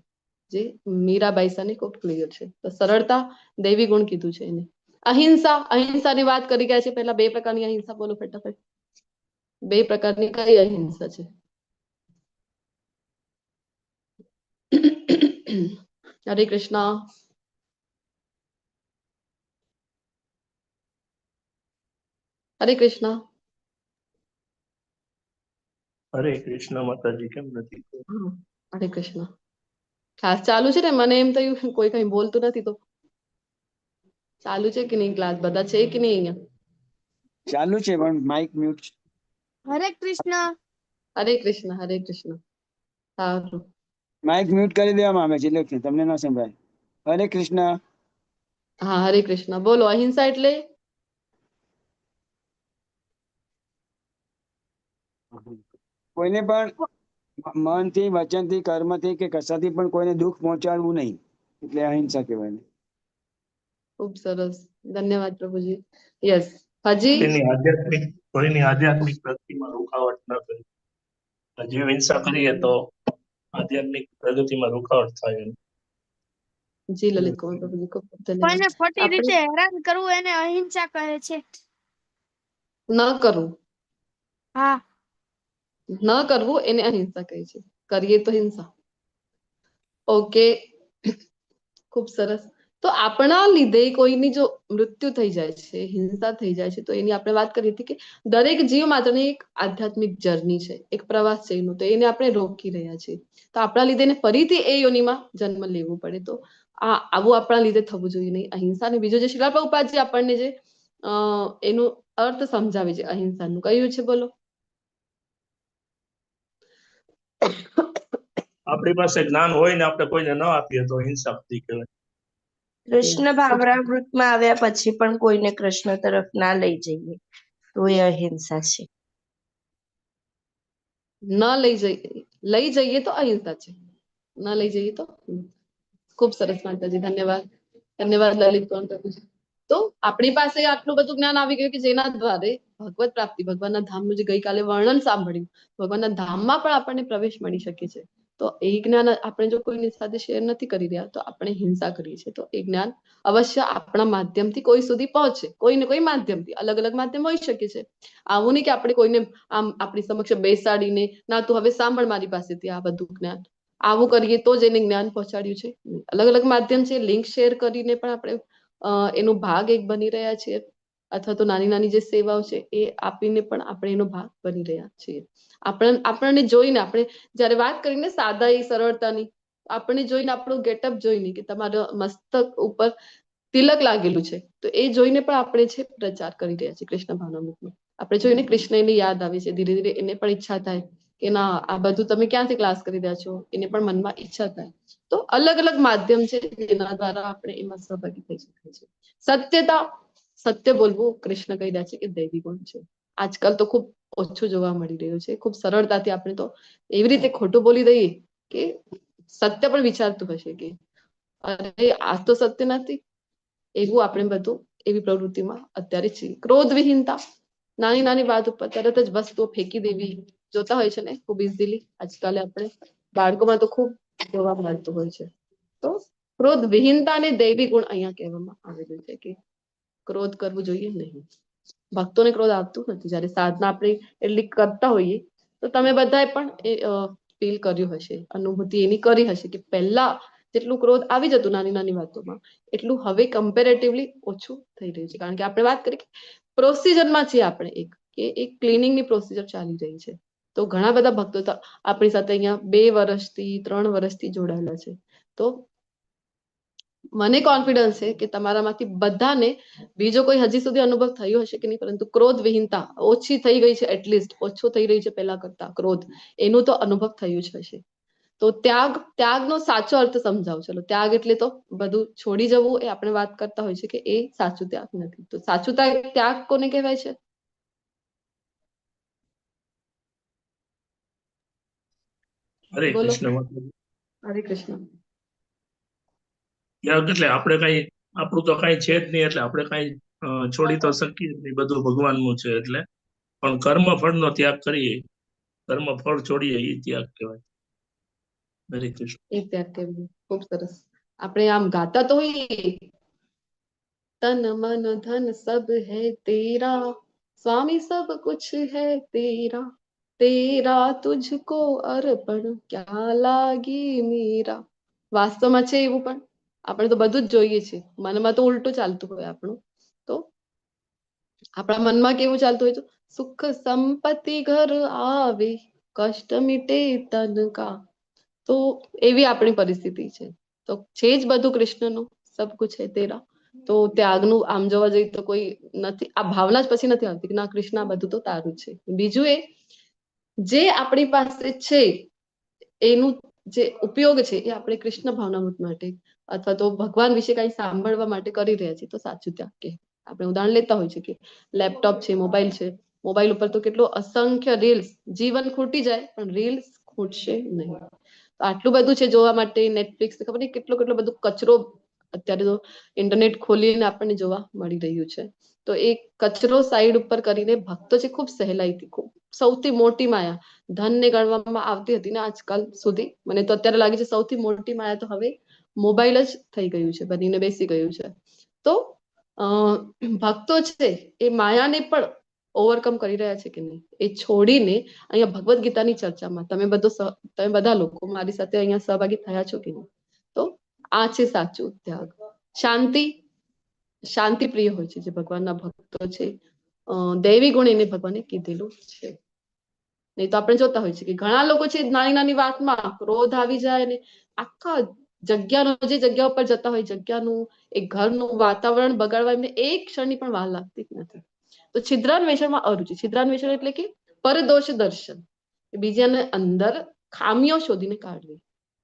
જે મીરાબાઈ સાને ખૂબ ક્લિયર છે. તો સરળતા દૈવી ગુણ કીધું છે એને. અહિંસા, અહિંસાની વાત કરી ગયા છે. પહેલા 2 પ્રકારની અહિંસા બોલો ફટાફટ. 2 પ્રકારની કઈ અહિંસા છે? હરે કૃષ્ણ. હરે કૃષ્ણ. હરે કૃષ્ણ માતાજી, કેમ નથી? હરે કૃષ્ણ. ક્લાસ ચાલુ છે ને, મને એમ થયું કોઈ કઈ બોલતું નથી તો ચાલુ છે કે નહીં ક્લાસ? બધા છે કે નહીં અહીંયા? ચાલુ છે પણ માઇક મ્યુટ. હરે કૃષ્ણ. હરે કૃષ્ણ. હરે કૃષ્ણ. સારું. માઇક મ્યુટ કરી દેવામાં આવે છે એટલે તમને ન સંભળાય. હરે કૃષ્ણ. હા, હરે કૃષ્ણ. બોલો, અહિંસા એટલે? કોઈને પણ મનથી, વચનથી, કર્મથી કે કશાથી પણ કોઈને દુઃખ પહોંચાડવું નહીં, એટલે અહિંસા કહેવાય. ખૂબ સરસ, ધન્યવાદ પ્રભુજી. યસ, હજી કોઈની આધ્યાત્મિક પ્રગતિમાં રૂકાવટ ન કરી. જીવ હિંસા કરીએ તો આધ્યાત્મિક પ્રગતિમાં રૂકાવટ થાય. જી લલિત કુમાર પ્રભુજી, ખૂબ ખૂબ ધન્યવાદ. કોઈને ખોટી આપણે રીતે હેરાન કરવું એને અહિંસા કહે છે. ન કરવું, હા, ન કરવું એને અહિંસા કહે છે, કરીએ તો હિંસા. ઓકે, ખૂબ સરસ. તો આપણા લીધે કોઈની જો મૃત્યુ થઈ જાય છે, હિંસા થઈ જાય છે, તો એની આપણે વાત કરી હતી કે દરેક જીવ માત્રની એક આધ્યાત્મિક જર્ની છે, એક પ્રવાસ છે એનું, તો એને આપણે રોકી રહ્યા છીએ. તો આપણા લીધે એને ફરીથી એ યોનિમાં જન્મ લેવું પડે. તો આવું આપણા લીધે થવું જોઈએ નહીં. અહિંસા ને બીજું જે શિલા પ્રભુપાદજી આપણને જે એનું અર્થ સમજાવે છે અહિંસાનું, કયું છે બોલો? આપણી પાસે જ્ઞાન હોય ને આપણે કોઈને ન આપીએ તો હિંસા બધી કહેવાય. કૃષ્ણ ભાવનામૃતમાં આવ્યા પછી પણ કોઈને કૃષ્ણ તરફ ના લઈ જઈએ તો એ અહિંસા છે. ન લઈ જઈએ તો અહિંસા છે, ન લઈ જઈએ તો. ખૂબ સરસ માતાજી, ધન્યવાદ. ધન્યવાદ લલિત કુમાર પ્રભુજી. તો આપણી પાસે આટલું બધું જ્ઞાન આવી ગયું કે જેના દ્વારે ભગવત પ્રાપ્તિ, ભગવાનના ધામનું જે ગઈકાલે વર્ણન સાંભળ્યું, ભગવાનના ધામમાં પણ આપણને પ્રવેશ મળી શકે છે. તો એ જ્ઞાન આપણે જો કોઈની સાથે શેર નથી કરી રહ્યા તો આપણે હિંસા કરીએ છીએ. તો એ જ્ઞાન અવશ્ય આપણા માધ્યમથી કોઈ સુધી પહોંચે, કોઈ ને કોઈ માધ્યમથી. અલગ અલગ માધ્યમ હોઈ શકે છે. આવું નહીં કે આપણે કોઈને આમ આપણી સમક્ષ બેસાડીને ના તું હવે સાંભળ મારી પાસેથી આ બધું જ્ઞાન, આવું કરીએ તો જ એને જ્ઞાન પહોંચાડ્યું છે. અલગ અલગ માધ્યમ છે, લિંક શેર કરીને પણ આપણે એનો ભાગ એક બની રહ્યા છીએ, અથવા તો નાની નાની જે સેવાઓ છે એ આપીને પણ આપણે એનો ભાગ બની રહ્યા છીએ. આપણને જોઈને, આપણે જયારે વાત કરીને સાદા સરળતાની, આપણને જોઈને આપણું ગેટઅપ જોઈને કે તમારા મસ્તક ઉપર તિલક લાગેલું છે, તો એ જોઈને પણ આપણે છે પ્રચાર કરી રહ્યા છીએ કૃષ્ણ ભાવનામૃતનો. આપણે જોઈને કૃષ્ણને યાદ આવે છે, ધીરે ધીરે એને પણ ઈચ્છા થાય કે ના આ બધું તમે ક્યાંથી ક્લાસ કરી રહ્યા છો, એને પણ મનમાં ઈચ્છા થાય. તો અલગ અલગ માધ્યમ છે જેના દ્વારા આપણે એમાં સહભાગી થઈ શકીએ છીએ. સત્યતા, સત્ય બોલવું કૃષ્ણ કહી રહ્યા છે કે દૈવી ગુણ છે. આજકાલ તો ખૂબ ઓછું જોવા મળી રહ્યું છે. ખૂબ સરળતાથી આપણે તો એવી રીતે ખોટું બોલી દઈએ કે સત્ય પણ વિચારતું હશે કે અરે આ તો સત્ય નથી. એવું આપણે બધું એવી પ્રવૃત્તિમાં અત્યારે છીએ. ક્રોધ વિહીનતા, નાની નાની વાત ઉપર તરત જ વસ્તુઓ ફેંકી દેવી જોતા હોય છે ને ખૂબ ઇઝીલી. આજકાલે આપણે બાળકોમાં તો ખૂબ જોવા મળતું હોય છે. તો ક્રોધ વિહીનતા અને દૈવી ગુણ અહીંયા કહેવામાં આવેલું છે કે ક્રોધ કરવું જોઈએ નહીં. ભક્તોને ક્રોધ આવતું નથી. જયારે સાધના આપણે એટલી કરતા હોઈએ તો તમે બધાએ પણ એ ફીલ કર્યું હશે, અનુભૂતિ એની કરી હશે કે પહેલા જેટલું ક્રોધ આવી જતું નાની નાની વાતોમાં, એટલું હવે કમ્પેરેટિવલી ઓછું થઈ રહ્યું છે. કારણ કે આપણે વાત કરીએ પ્રોસિજરમાં છીએ, આપણે એક ક્લિનિંગની પ્રોસિજર ચાલી રહી છે. તો ઘણા બધા ભક્તો આપણી સાથે અહીંયા 2 વર્ષથી 3 વર્ષથી જોડાયેલા છે. તો મને કોન્ફિડન્સ છે કે તમારામાંથી બધાને બીજો કોઈ હજી સુધી અનુભવ થયો હશે કે નહીં, પરંતુ ક્રોધ વિહીનતા ઓછી થઈ ગઈ છે, એટલીસ્ટ ઓછું થઈ રહી છે પહેલા કરતા ક્રોધ, એનું તો અનુભવ થયું જ હશે. તો ત્યાગનો સાચો અર્થ સમજાવો. ચલો, ત્યાગ એટલે તો બધું છોડી જવું, એ આપણે વાત કરતા હોય છે કે એ સાચું ત્યાગ નથી. તો સાચું ત્યાગ કોને કહેવાય છે? હરે બોલો. કૃષ્ણ માતાજી. હરે કૃષ્ણ. ત્યાગ એટલે આપણે કઈ, આપણું તો કઈ છે જ નહીં, એટલે આપણે કઈ છોડી તો શકીએ જ નહીં, બધું ભગવાનનું છે. એટલે પણ કર્મ ફળનો ત્યાગ કરીએ, કર્મ ફળ છોડીએ, એ ત્યાગ કહેવાય. હરે કૃષ્ણ. એ ત્યાગ કહેવાય. ખૂબ સરસ. આપણે આમ ગાતા તો હોઈએ, तन मन धन सब है तेरा, स्वामी सब कुछ है तेरा, तेरा तुझको अर्पण क्या लागी मीरा. વાસ્તવમાં છે એવું, પણ આપણે તો બધું જ જોઈએ છે. મનમાં તો ઉલટું ચાલતું હોય આપણું. તો આપણા મનમાં કેવું ચાલતું હોય? તો સુખ સંપત્તિ ઘર આવે, કષ્ટ મિટે તન કા. તો એવી આપણી પરિસ્થિતિ છે. તો છે જ બધું કૃષ્ણનું, સબ કુછ હે તેરા. તો ત્યાગનું આમ જોવા જઈએ તો કોઈ નથી, આ ભાવના જ પછી નથી આવતી કે ના કૃષ્ણ આ બધું તો તારું છે. બીજું એ જે આપણી પાસે છે એનું જે ઉપયોગ છે એ આપણે કૃષ્ણ ભાવનામૃત માટે અથવા તો ભગવાન વિશે કઈ સાંભળવા માટે કરી રહ્યા છીએ, તો સાચું ત્યાગ કે. આપણે ઉદાહરણ લેતા હોય છે કે લેપટોપ છે, મોબાઈલ છે. મોબાઈલ ઉપર તો કેટલો અસંખ્ય રીલ્સ, જીવન ખૂટી જાય પણ રીલ્સ ખૂટશે નહીં. આટલું બધું છે જોવા માટે. નેટફ્લિક્સ, ખબર નહીં કેટલો કેટલો બધું કચરો અત્યારે તો ઇન્ટરનેટ ખોલીને આપણને જોવા મળી રહ્યું છે. તો એ કચરો સાઈડ ઉપર કરીને ભક્તો છે ખૂબ સહેલાઈથી, ખૂબ સૌથી મોટી માયા ધનને ગણવામાં આવતી હતી ને આજકાલ સુધી, મને તો અત્યારે લાગે છે સૌથી મોટી માયા તો હવે મોબાઈલ જ થઈ ગયું છે, બનીને બેસી ગયું છે. તો ભક્તો છે એ માયાને પણ ઓવરકમ કરી રહ્યા છે કે નહીં, એ છોડીને અહીંયા ભગવદ્ ગીતાની ચર્ચામાં તમે બધા લોકો મારી સાથે અહીંયા સહભાગી થયા છો કે નહીં. તો આ છે સાચું ત્યાગ. શાંતિ પ્રિય હોય છે જે ભગવાનના ભક્તો છે. દૈવી ગુણ એને ભગવાને કીધેલું છે. નહીં તો આપણે જોતા હોય છે કે ઘણા લોકો છે નાની નાની વાતમાં ક્રોધ આવી જાય ને આખા જગ્યાનો, જે જગ્યા ઉપર જતા હોય જગ્યાનું, એ ઘરનું વાતાવરણ બગાડવા એમને એક ક્ષણની પણ વાર લાગતી નથી. તો છિદ્રાન્વેષણમાં અરુચિ. છિદ્રાન્વેષણ એટલે કે પરદોષ દર્શન, બીજાને અંદર ખામીઓ શોધીને કાઢવી.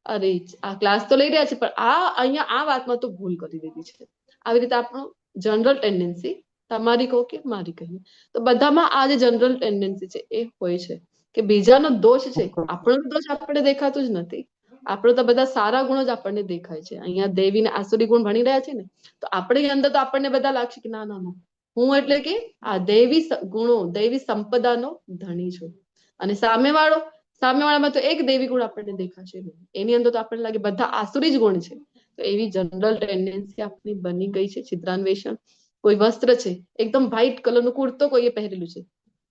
અરે આ ક્લાસ તો લઈ રહ્યા છે પણ અહીંયા આ વાતમાં તો ભૂલ કરી દીધી છે. આવી રીતે આપણું જનરલ ટેન્ડન્સી, તમારી કહો કે મારી કહીએ તો બધામાં આ જે જનરલ ટેન્ડન્સી છે એ હોય છે કે બીજાનો દોષ છે, આપણો દોષ આપણે દેખાતું જ નથી. આપણો તો બધા સારા ગુણો જ આપણને દેખાય છે. અહીંયા દેવી ને આસુરી ગુણ ભણી રહ્યા છે ને, તો આપણે અંદર તો આપણને બધા લાગશે કે ના ના ના, હું એટલે કે આ દૈવી ગુણો, દૈવી સંપદાનો ધણી છું. અને સામેવાળો સામેવાળામાં તો એક દેવી ગુણ આપણને દેખાશે નહીં, એની અંદર તો આપણને લાગે બધા આસુરી જ ગુણ છે. તો એવી જનરલ ટેન્ડન્સી આપણી બની ગઈ છે. છિદ્રાન્વેષણ, કોઈ વસ્ત્ર છે એકદમ વ્હાઈટ કલરનું કુર્તો કોઈએ પહેરેલું છે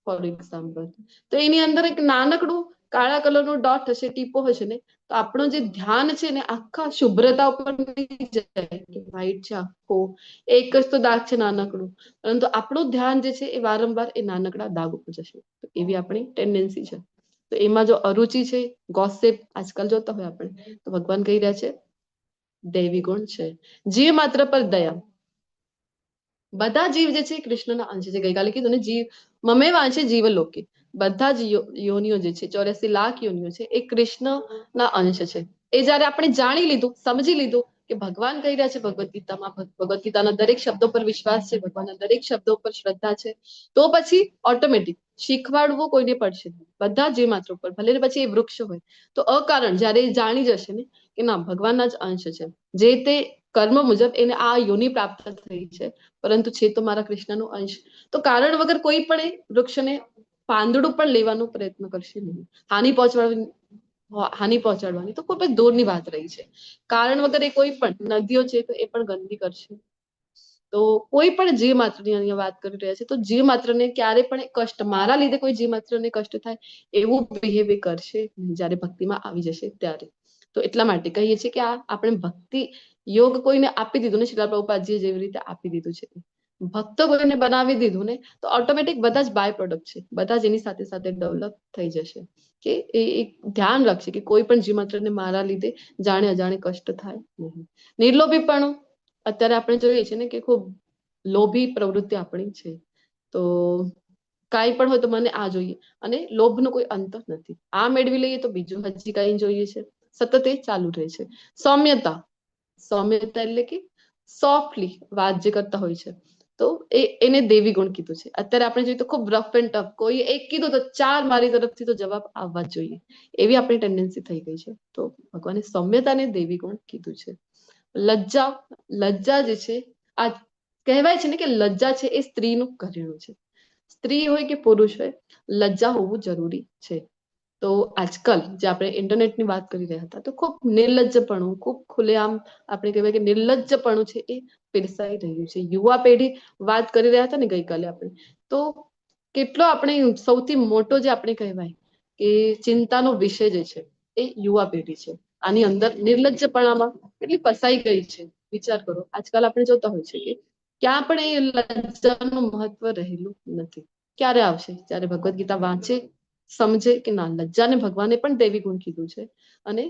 ફોર એક્ઝામ્પલ, તો એની અંદર એક નાનકડું કાળા કલરનું ડોટ હશે, ટીપો હશે ને, તો આપણું જે ધ્યાન છે ને આખા શુભ્રતા ઉપર નહીં જાય કે વ્હાઈટ છે આખો, એક જ તો દાગ છે નાનકડું, પરંતુ આપણું ધ્યાન જે છે એ વારંવાર એ નાનકડા દાગ ઉપર જશે. તો એવી આપણી ટેન્ડન્સી છે. તો એમાં જો અરુચિ છે, ગોસિપ આજકાલ જોતા હોય આપણે, તો ભગવાન કહી રહ્યા છે દૈવી ગુણ છે. જીવ માત્ર પર દયા, બધા જીવ જે છે કૃષ્ણના અંશ છે. ગઈકાલે કીધું ને, જીવ મમે વાંચે જીવ લોકે, બધા જ યોનિઓ જે છે 84 લાખ યોનિઓ છે એ કૃષ્ણના અંશ છે. એ જયારે આપણે જાણી લીધું, સમજી લીધું કે ભગવાન કહી રહ્યા છે ભગવદ્ ગીતામાં, ભગવદ્ ગીતાના દરેક શબ્દો પર વિશ્વાસ છે, ભગવાનના દરેક શબ્દો પર શ્રદ્ધા છે, તો પછી ઓટોમેટિક શીખવાડવું કોઈને પડશે નહીં. બધા જીવ માત્ર ઉપર, ભલે પછી એ વૃક્ષ હોય, તો અકારણ જયારે એ જાણી જશે ને કે ના ભગવાનના જ અંશ છે, જે તે કર્મ મુજબ એને આ યોનિ પ્રાપ્ત થઈ છે, પરંતુ છે તો મારા કૃષ્ણનો અંશ, તો કારણ વગર કોઈ પણ એ વૃક્ષને પાંદડું પણ લેવાનો પ્રયત્ન કરશે નહીં. હાનિ પહોંચાડવાની તો ખૂબ જ દૂરની વાત રહી છે. કારણ વગર એ કોઈ પણ નદીઓ છે તો એ પણ ગંદી કરશે. તો કોઈ પણ જીવ માત્રની અહીંયા વાત કરી રહ્યા છે, તો જીવ માત્રને ક્યારે પણ કષ્ટ, મારા લીધે કોઈ જીવ માત્રને કષ્ટ થાય એવું બિહેવિયર કરશે જ્યારે ભક્તિમાં આવી જશે ત્યારે. તો એટલા માટે કહીએ છીએ કે આ આપણે ભક્તિ યોગ કોઈને આપી દીધું ને, શ્રીલ પ્રભુપાદજીએ જેવી રીતે આપી દીધું છે, ભક્તો કોઈને બનાવી દીધું ને, તો ઓટોમેટિક બધા જ બાય પ્રોડક્ટ છે, બધા જ એની સાથે સાથે ડેવલપ થઈ જશે. કે એ એક ધ્યાન રાખશે કે કોઈ પણ જીવ માત્રને મારા લીધે જાણે અજાણે કષ્ટ થાય નહીં. નિર્લોભીપણું, અત્યારે આપણે જોઈએ છીએ ને કે ખૂબ લોભી પ્રવૃત્તિ આપણી છે. તો કાંઈ પણ હોય તો મને આ જોઈએ, અને લોભનો કોઈ અંત નથી. આ મેળવી લઈએ તો બીજું હજી કઈ જોઈએ છે, સતત એ ચાલુ રહે છે. સૌમ્યતા, સૌમ્યતા એટલે કે સોફ્ટલી વાત જે કરતા હોય છે, તો એને દેવી ગુણ કીધું છે. અત્યારે આપણે જોઈએ તો ખૂબ રફ એન્ડ ટફ, કોઈ એક કીધું તો 4 મારી તરફથી તો જવાબ આવવા જ જોઈએ, એવી આપણી ટેન્ડન્સી થઈ ગઈ છે. તો ભગવાને સૌમ્યતાને દેવી ગુણ કીધું છે. લજ્જા, લજ્જા જે છે, આ કહેવાય છે ને કે લજ્જા છે એ સ્ત્રીનું ઘરેણું છે. સ્ત્રી હોય કે પુરુષ હોય, લજ્જા હોવું જરૂરી છે. તો આજકાલ જે આપણે ઇન્ટરનેટની વાત કરી રહ્યા હતા, તો ખૂબ નિર્લજ્જપણું, ખૂબ ખુલ્લેઆમ આપણે કહેવાય કે નિર્લજ્જપણું છે એ પીરસાઈ રહ્યું છે. યુવા પેઢી વાત કરી રહ્યા હતા ને ગઈકાલે આપણે, તો કેટલો આપણે સૌથી મોટો જે આપણે કહેવાય કે ચિંતાનો વિષય જે છે એ યુવા પેઢી છે. આની અંદર નિર્લજ્જપણામાં કેટલી ફસાઈ ગઈ છે, વિચાર કરો. આજકાલ આપણે જોતા હોય છે કે ક્યાં પણ એ લજ્જાનું મહત્વ રહેલું નથી. ક્યારે આવશે? જ્યારે ભગવદ્ ગીતા વાંચે, સમજે કે ના, લજ્જાને ભગવાને પણ દેવી ગુણ કીધું છે અને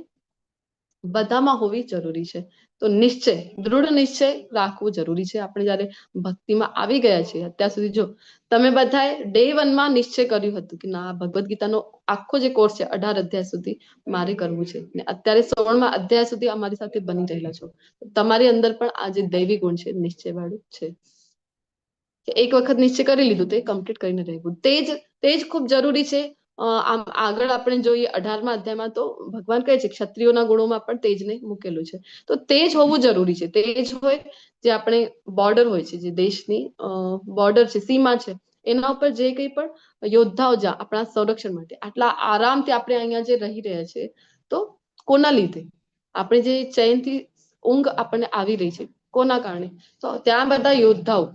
બધામાં હોવી જરૂરી છે. તો નિશ્ચય, દૃઢ નિશ્ચય રાખવું જરૂરી છે. આપણે જયારે ભક્તિમાં આવી ગયા છીએ અત્યાર સુધી, જો તમે બધાએ day 1 માં નિશ્ચય કર્યું હતું કે ના, ભગવદ્ ગીતાનો આખો જે કોર્સ છે 18 અધ્યાય સુધી મારે કરવું છે, ને અત્યારે 16મા અધ્યાય સુધી અમારી સાથે બની રહેલા છો, તમારી અંદર પણ આ જે દૈવી ગુણ છે નિશ્ચય વાળું છે. એક વખત નિશ્ચય કરી લીધું તો એ કમ્પ્લીટ કરીને રહેવું, તે જ ખૂબ જરૂરી છે. આમ આગળ આપણે જોઈએ 18મા અધ્યાયમાં તો ભગવાન કહે છે ક્ષત્રિયોના ગુણોમાં પણ તેજને મૂકેલું છે. તો તેજ હોવું જરૂરી છે. તેજ હોય જે આપણે બોર્ડર હોય છે, જે દેશની બોર્ડર છે, સીમા છે, એના ઉપર જે કંઈ પણ યોદ્ધાઓ જ્યાં આપણા સંરક્ષણ માટે આટલા આરામથી આપણે અહીંયા જે રહી રહ્યા છે, તો કોના લીધે? આપણે જે ચૈનથી ઊંઘ આપણને આવી રહી છે, કોના કારણે? તો ત્યાં બધા યોદ્ધાઓ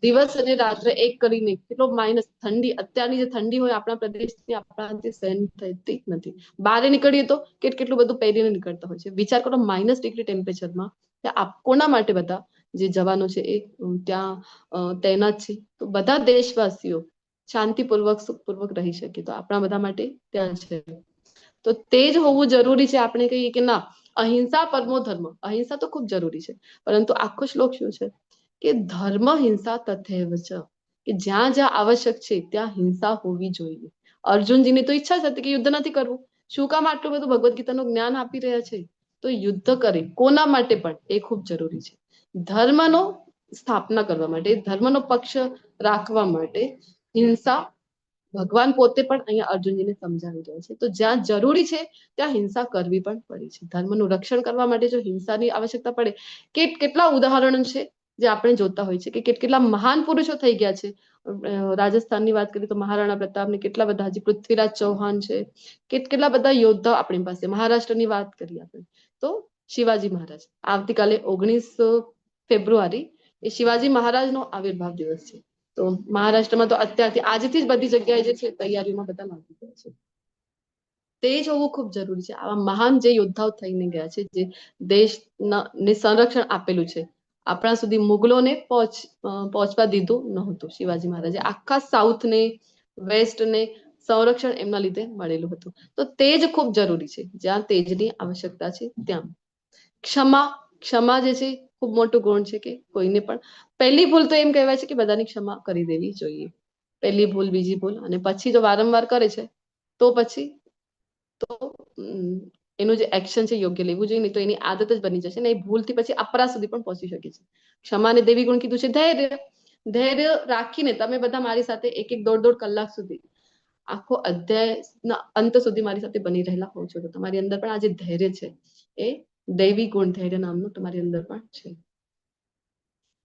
દિવસ અને રાત્રે એક કરીને, કેટલો માઇનસ ઠંડી, અત્યારની જે ઠંડી હોય આપણા પ્રદેશની, આપણાથી સહન થતી નથી. બહાર નીકળીએ તો કેટલું બધું પહેરીને નીકળતા હોય છે. વિચાર કરો, -ડિગ્રી ટેમ્પરેચરમાં કોના માટે બધા જે જવાનો છે એ ત્યાં તૈનાત છે. તો બધા દેશવાસીઓ શાંતિપૂર્વક, સુખપૂર્વક રહી શકે, તો આપણા બધા માટે ત્યાં છે. તો તે જ હોવું જરૂરી છે. આપણે કહીએ કે ના, અહિંસા પરમો ધર્મ, અહિંસા તો ખૂબ જરૂરી છે, પરંતુ આખો શ્લોક શું છે કે ધર્મ હિંસા તથૈવ ચ, કે જ્યાં જ્યાં આવશ્યક છે ત્યાં હિંસા હોવી જોઈએ. અર્જુનજીની તો ઈચ્છા જ હતી કે યુદ્ધ નથી કરવું. શું કામ આટલું બધું ભગવદ્ ગીતાનું જ્ઞાન આપી રહ્યા છે? તો યુદ્ધ કરે કોના માટે પણ એ ખૂબ જરૂરી છે. ધર્મનો સ્થાપના કરવા માટે, ધર્મનો પક્ષ રાખવા માટે હિંસા ભગવાન પોતે પણ અહીંયા અર્જુનજીને સમજાવી રહ્યા છે. તો જ્યાં જરૂરી છે ત્યાં હિંસા કરવી પણ પડે છે. ધર્મનું રક્ષણ કરવા માટે જો હિંસાની આવશ્યકતા પડે, કેટલા ઉદાહરણો છે જે આપણે જોતા હોય છે કે કેટલા મહાન પુરુષો થઈ ગયા છે. રાજસ્થાનની વાત કરીએ તો મહારાણા પ્રતાપ ને કેટલા બધા, હજી પૃથ્વીરાજ ચૌહાણ છે, કેટલા બધા યોદ્ધા આપણી પાસે. મહારાષ્ટ્રની વાત કરીએ આપણે તો શિવાજી મહારાજ. આવતીકાલે 19 ફેબ્રુઆરી એ શિવાજી મહારાજનો આવિર્ભાવ દિવસ છે. તો મહારાષ્ટ્રમાં તો અત્યારથી આજથી જ બધી જગ્યાએ જે છે તૈયારીમાં બધા લાગી ગયા છે. તે જોવું ખૂબ જરૂરી છે. આવા મહાન જે યોદ્ધાઓ થઈને ગયા છે, જે દેશને સંરક્ષણ આપેલું છે. આપણા સુધી મુગલોને પહોંચવા દીધું નહોતું. શિવાજી મહારાજે આખા સાઉથને, વેસ્ટને સંરક્ષણ એમના લીધે મળેલું હતું. તો તે જ ખૂબ જરૂરી છે. જ્યાં તેજની આવશ્યકતા છે ત્યાં ક્ષમા જે છે ખૂબ મોટું ગુણ છે કે કોઈને પણ પહેલી ભૂલ તો એમ કહેવાય છે કે બધાની ક્ષમા કરી દેવી જોઈએ. પહેલી ભૂલ, બીજી ભૂલ, અને પછી જો વારંવાર કરે છે તો પછી તો એનું જે એક્શન છે યોગ્ય લેવું જોઈએ. નહીં તો એની આદત જ બની જશે ને એ ભૂલથી પછી અપરાધ સુધી પણ પહોંચી શકે છે. ક્ષમાને દેવી ગુણ કીધું છે ધૈર્ય રાખીને તમે બધા મારી સાથે 1-1, 1.5 કલાક સુધી આખો અધ્યાયના અંત સુધી મારી સાથે બની રહેલા હોવ છો. તો તમારી અંદર પણ આ જે ધૈર્ય છે એ દૈવી ગુણ ધૈર્ય નામનું તમારી અંદર પણ છે.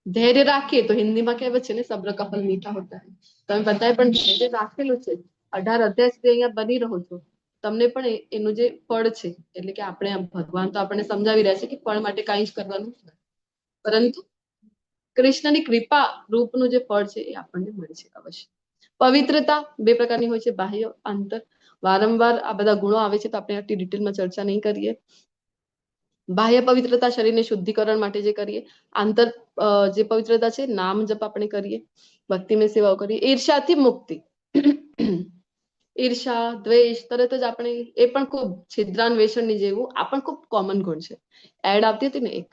ધૈર્ય રાખીએ તો હિન્દીમાં કહેવત છે ને, સબ્ર કા ફલ મીઠા હોતા હૈ. તમે બધાએ પણ ધૈર્ય રાખેલું છે. 18 અધ્યાય સુધી અહીંયા બની રહો છો. તમને પણ એનું જે ફળ છે, એટલે કે આપણે ભગવાન તો આપણને સમજાવી રહ્યા છે કે ફળ માટે કાંઈ જ કરવાનું નથી, પરંતુ કૃષ્ણની કૃપા રૂપનું જે ફળ છે એ આપણને મળે છે અવશ્ય. પવિત્રતા 2 પ્રકારની હોય છે, બાહ્ય, આંતર. વારંવાર આ બધા ગુણો આવે છે તો આપણે આટલી ડિટેલમાં ચર્ચા નહીં કરીએ. બાહ્ય પવિત્રતા શરીરને શુદ્ધિકરણ માટે જે કરીએ. આંતર જે પવિત્રતા છે નામ જપ આપણે કરીએ, ભક્તિમય સેવાઓ કરીએ. ઈર્ષ્યાથી મુક્તિ. ઈર્ષા, દ્વેષ તરત જ આપણે એ પણ ખૂબ છિદ્રાન્વેષણની જેવું આ પણ ખૂબ કોમન ગુણ છે. એડ આવતી હતી ને એક,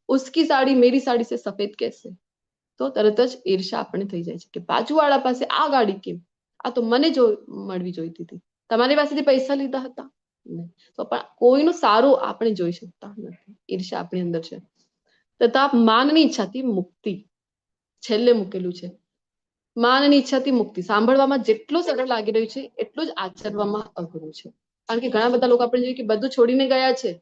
ઉસકી સાડી મેરી સાડી સે સફેદ કેસે. તો તરત જ ઈર્ષા આપણને થઈ જાય છે કે બાજુવાળા પાસે આ ગાડી કેમ, આ તો મને મળવી જોઈતી હતી, તમારી પાસેથી પૈસા લીધા હતા. તો પણ કોઈનું સારું આપણે જોઈ શકતા નથી. ઈર્ષા આપણી અંદર છે. તથા માનની ઈચ્છાથી મુક્તિ છેલ્લે મૂકેલું છે. માનની ઈચ્છાથી મુક્તિ સાંભળવામાં જેટલું સરળ લાગી રહ્યું છે એટલું જ આચરવામાં અઘરું છે. કારણ કે ઘણા બધા લોકો આપણે જોઈએ કે બધું છોડીને ગયા છે,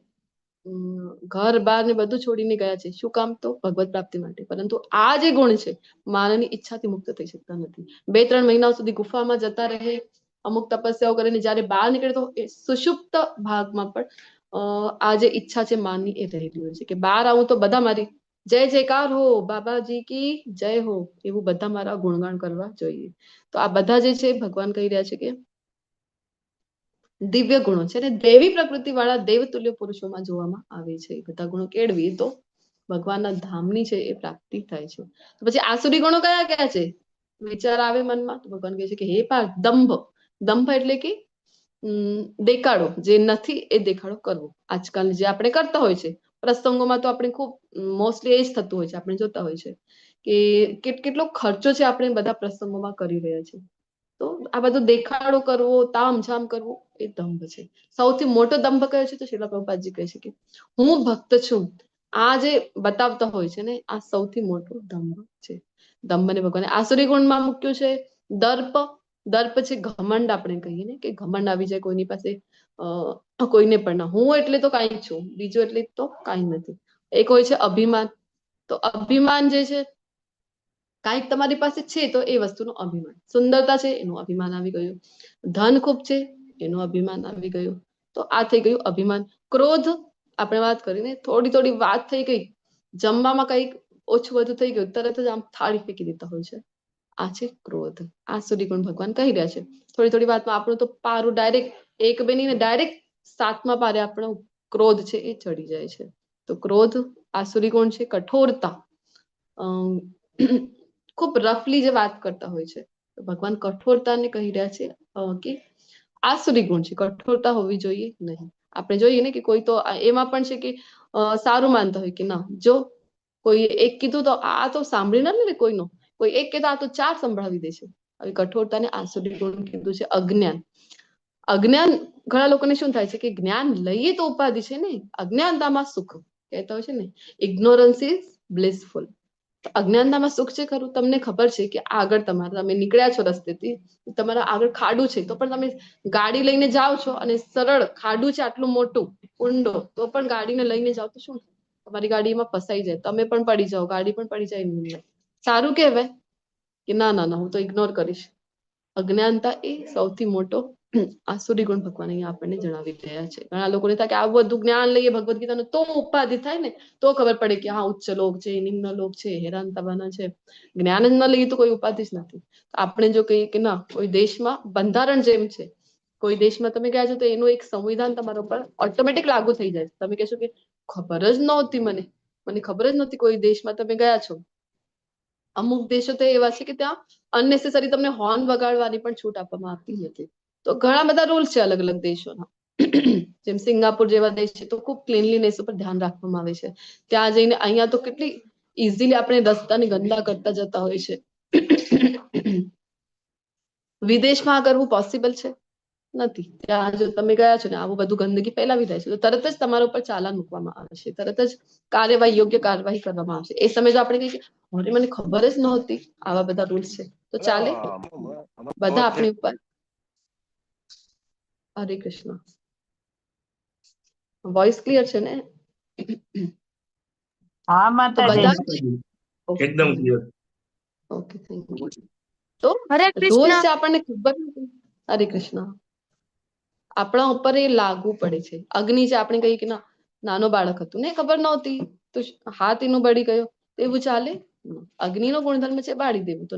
ઘર બાર ને બધું છોડીને ગયા છે. શું કામ? તો ભગવત પ્રાપ્તિ માટે. પરંતુ આ જે ગુણ છે માનની ઈચ્છાથી મુક્ત થઈ શકતા નથી. 2-3 મહિના સુધી ગુફામાં જતા રહે, અમુક તપસ્યાઓ કરીને જયારે બહાર નીકળે તો એ સુષુપ્ત ભાગમાં પણ આ જે ઈચ્છા છે માનની એ રહેલી હોય છે કે બહાર આવું તો બધા મારી જય જયકાર હો, બાબાજી કી જય હો, એવું બધા મારા ગુણગાન કરવા જોઈએ. તો આ બધા જે છે ભગવાન કહી રહ્યા છે કે દિવ્ય ગુણો છે ને દેવી પ્રકૃતિ વાળા દેવતુલ્ય પુરુષોમાં જોવામાં આવે છે. બધા ગુણો કેળવી તો ભગવાનના ધામની છે એ પ્રાપ્તિ થાય છે. તો પછી આસુરી ગુણો કયા કયા છે? વિચાર આવે મનમાં તો ભગવાન કહે છે કે હે પાર્થ, દંભ એટલે કે દેખાડો, જે નથી એ દેખાડો કરવો. આજકાલ જે આપણે કરતા હોય છે પ્રસંગોમાં તો આપણે ખૂબ મોસ્ટલી એ જ થતું હોય છે. આપણે જોતા હોય છે કે કેટલો ખર્ચો છે આપણે બધા પ્રસંગોમાં કરી રહ્યા છીએ. તો આ બધો દેખાડો કરવો, તામઝામ કરવું એ દંભ છે. સૌથી મોટો દંભ કયો છે? તો શ્રીલ પ્રભુપાદજી કહે છે કે હું ભક્ત છું, આ જે બતાવતા હોય છે ને આ સૌથી મોટો દંભ છે. દંભને ભગવાને આસુરી ગુણમાં મૂક્યું છે. દર્પ છે ઘમંડ, આપણે કહીએ ને કે ઘમંડ આવી જાય કોઈની પાસે, કોઈને પણ ના, હું એટલે તો કાંઈ છું, બીજું એટલે તો કાંઈ નથી. એક હોય છે અભિમાન. તો અભિમાન જે છે કાંઈક તમારી પાસે છે તો એ વસ્તુનું અભિમાન. સુંદરતા છે એનું અભિમાન આવી ગયું, ધન ખૂબ છે એનું અભિમાન આવી ગયું. તો આ થઈ ગયું અભિમાન. ક્રોધ, આપણે વાત કરીને થોડી વાત થઈ ગઈ, જમવામાં કંઈક ઓછું વધુ થઈ ગયું તરત જ આમ થાળી ફેંકી દેતા હોય છે, આ છે ક્રોધ. આસુરી ગુણ ભગવાન કહી રહ્યા છે. થોડી વાતમાં આપણું તો પારું ડાયરેક્ટ એક બનીને ડાયરેક્ટ 7મા પારે આપણો ક્રોધ છે એ ચડી જાય છે. તો ક્રોધ આસુરી ગુણ છે. કઠોરતા, ખૂબ રફલી જે વાત કરતા હોય છે તો ભગવાન કઠોરતાને કહી રહ્યા છે કે આસુરી ગુણ છે, કઠોરતા હોવી જોઈએ નહીં. આપણે જોઈએ ને કે કોઈ તો એમાં પણ છે કે સારું માનતા હોય કે ના, જો કોઈ એક કીધું તો આ તો સાંભળી ના લે કોઈનો, કોઈ એક કહેતા આ તો 4 સંભળાવી દે છે. હવે કઠોરતાને આસુરી ગુણ કીધું છે. અજ્ઞાન ઘણા લોકોને શું થાય છે કે જ્ઞાન લઈએ તો ઉપાધિ છે ને, અજ્ઞાનતામાં સુખ કહેતા હોય છે ને, ઇગ્નોરન્સ ઇઝ બ્લિસફુલ. અજ્ઞાનતામાં સુખ છે ખરું. તમને ખબર છે કે આગળ તમે નીકળ્યા છો રસ્તેથી, તમારા આગળ ખાડું છે તો પણ તમે ગાડી લઈને જાઓ છો અને સરળ ખાડું છે આટલું મોટું ઊંડો, તો પણ ગાડીને લઈને જાઓ તો શું તમારી ગાડીમાં ફસાઈ જાય, તમે પણ પડી જાઓ, ગાડી પણ પડી જાય નિંદમાં, સારું કહેવાય કે ના ના ના હું તો ઇગ્નોર કરીશ? અજ્ઞાનતા એ સૌથી મોટો આસુરી ગુણ ભગવાન અહીંયા આપણને જણાવી રહ્યા છે. ઘણા લોકોને થાય કે આ બધું જ્ઞાન લઈએ ભગવદ્ ગીતાનું તો ઉપાધિ થાય ને, તો ખબર પડે કે હા ઉચ્ચ લોક છે, નિમ્ન લોક છે, હેરાન થવાના છે. જ્ઞાન જ ન લઈએ તો કોઈ ઉપાધિ જ નથી. આપણે જો કહીએ કે ના કોઈ દેશમાં બંધારણ જેમ છે, કોઈ દેશમાં તમે ગયા છો તો એનું એક સંવિધાન તમારા ઉપર ઓટોમેટિક લાગુ થઈ જાય. તમે કહેશો કે ખબર જ નહોતી મને ખબર જ નહોતી. કોઈ દેશમાં તમે ગયા છો, અમુક દેશો તો એવા છે કે ત્યાં અનનેસેસરી તમને હોર્ન વગાડવાની પણ છૂટ આપવામાં આવતી નથી. તો ઘણા બધા રૂલ્સ છે અલગ અલગ દેશોના. જેમ સિંગાપુર જેવા દેશ છે તો ખૂબ ક્લીનલીનેસ ઉપર ધ્યાન રાખવામાં આવે છે. ત્યાં જઈને અહીંયા તો કેટલી ઇઝીલી આપણે રસ્તાની ગંદા કરતા જતા હોય છે. વિદેશમાં આ કરવું પોસિબલ છે નથી. ત્યાં જો તમે ગયા છો ને આવું બધું ગંદકી ફેલાવી જાય છે તો તરત જ તમારા ઉપર ચાલાન મૂકવામાં આવે છે, તરત જ કાર્યવાહી યોગ્ય કાર્યવાહી કરવામાં આવશે. એ સમયે જો આપણે કહીએ કે મને ખબર જ નહોતી આવા બધા રૂલ્સ છે, તો ચાલે બધા આપણી ઉપર. હરે કૃષ્ણ. વોઇસ ક્લિયર છે ને? હા તો માતાજી. બધા એકદમ ક્લિયર. Okay thank you. તો હરે રોજ કૃષ્ણ. છે આપણને ખબર નથી. હરે કૃષ્ણ. આપણા ઉપર એ લાગુ પડે છે. અગ્નિ છે, આપણે કહીએ કે ના નાનો બાળક હતું ને ખબર નહોતી તો હાથ એનો બળી ગયો, તો એવું ચાલે? અગ્નિનો ગુણધર્મ છે બાળી દેવું. તો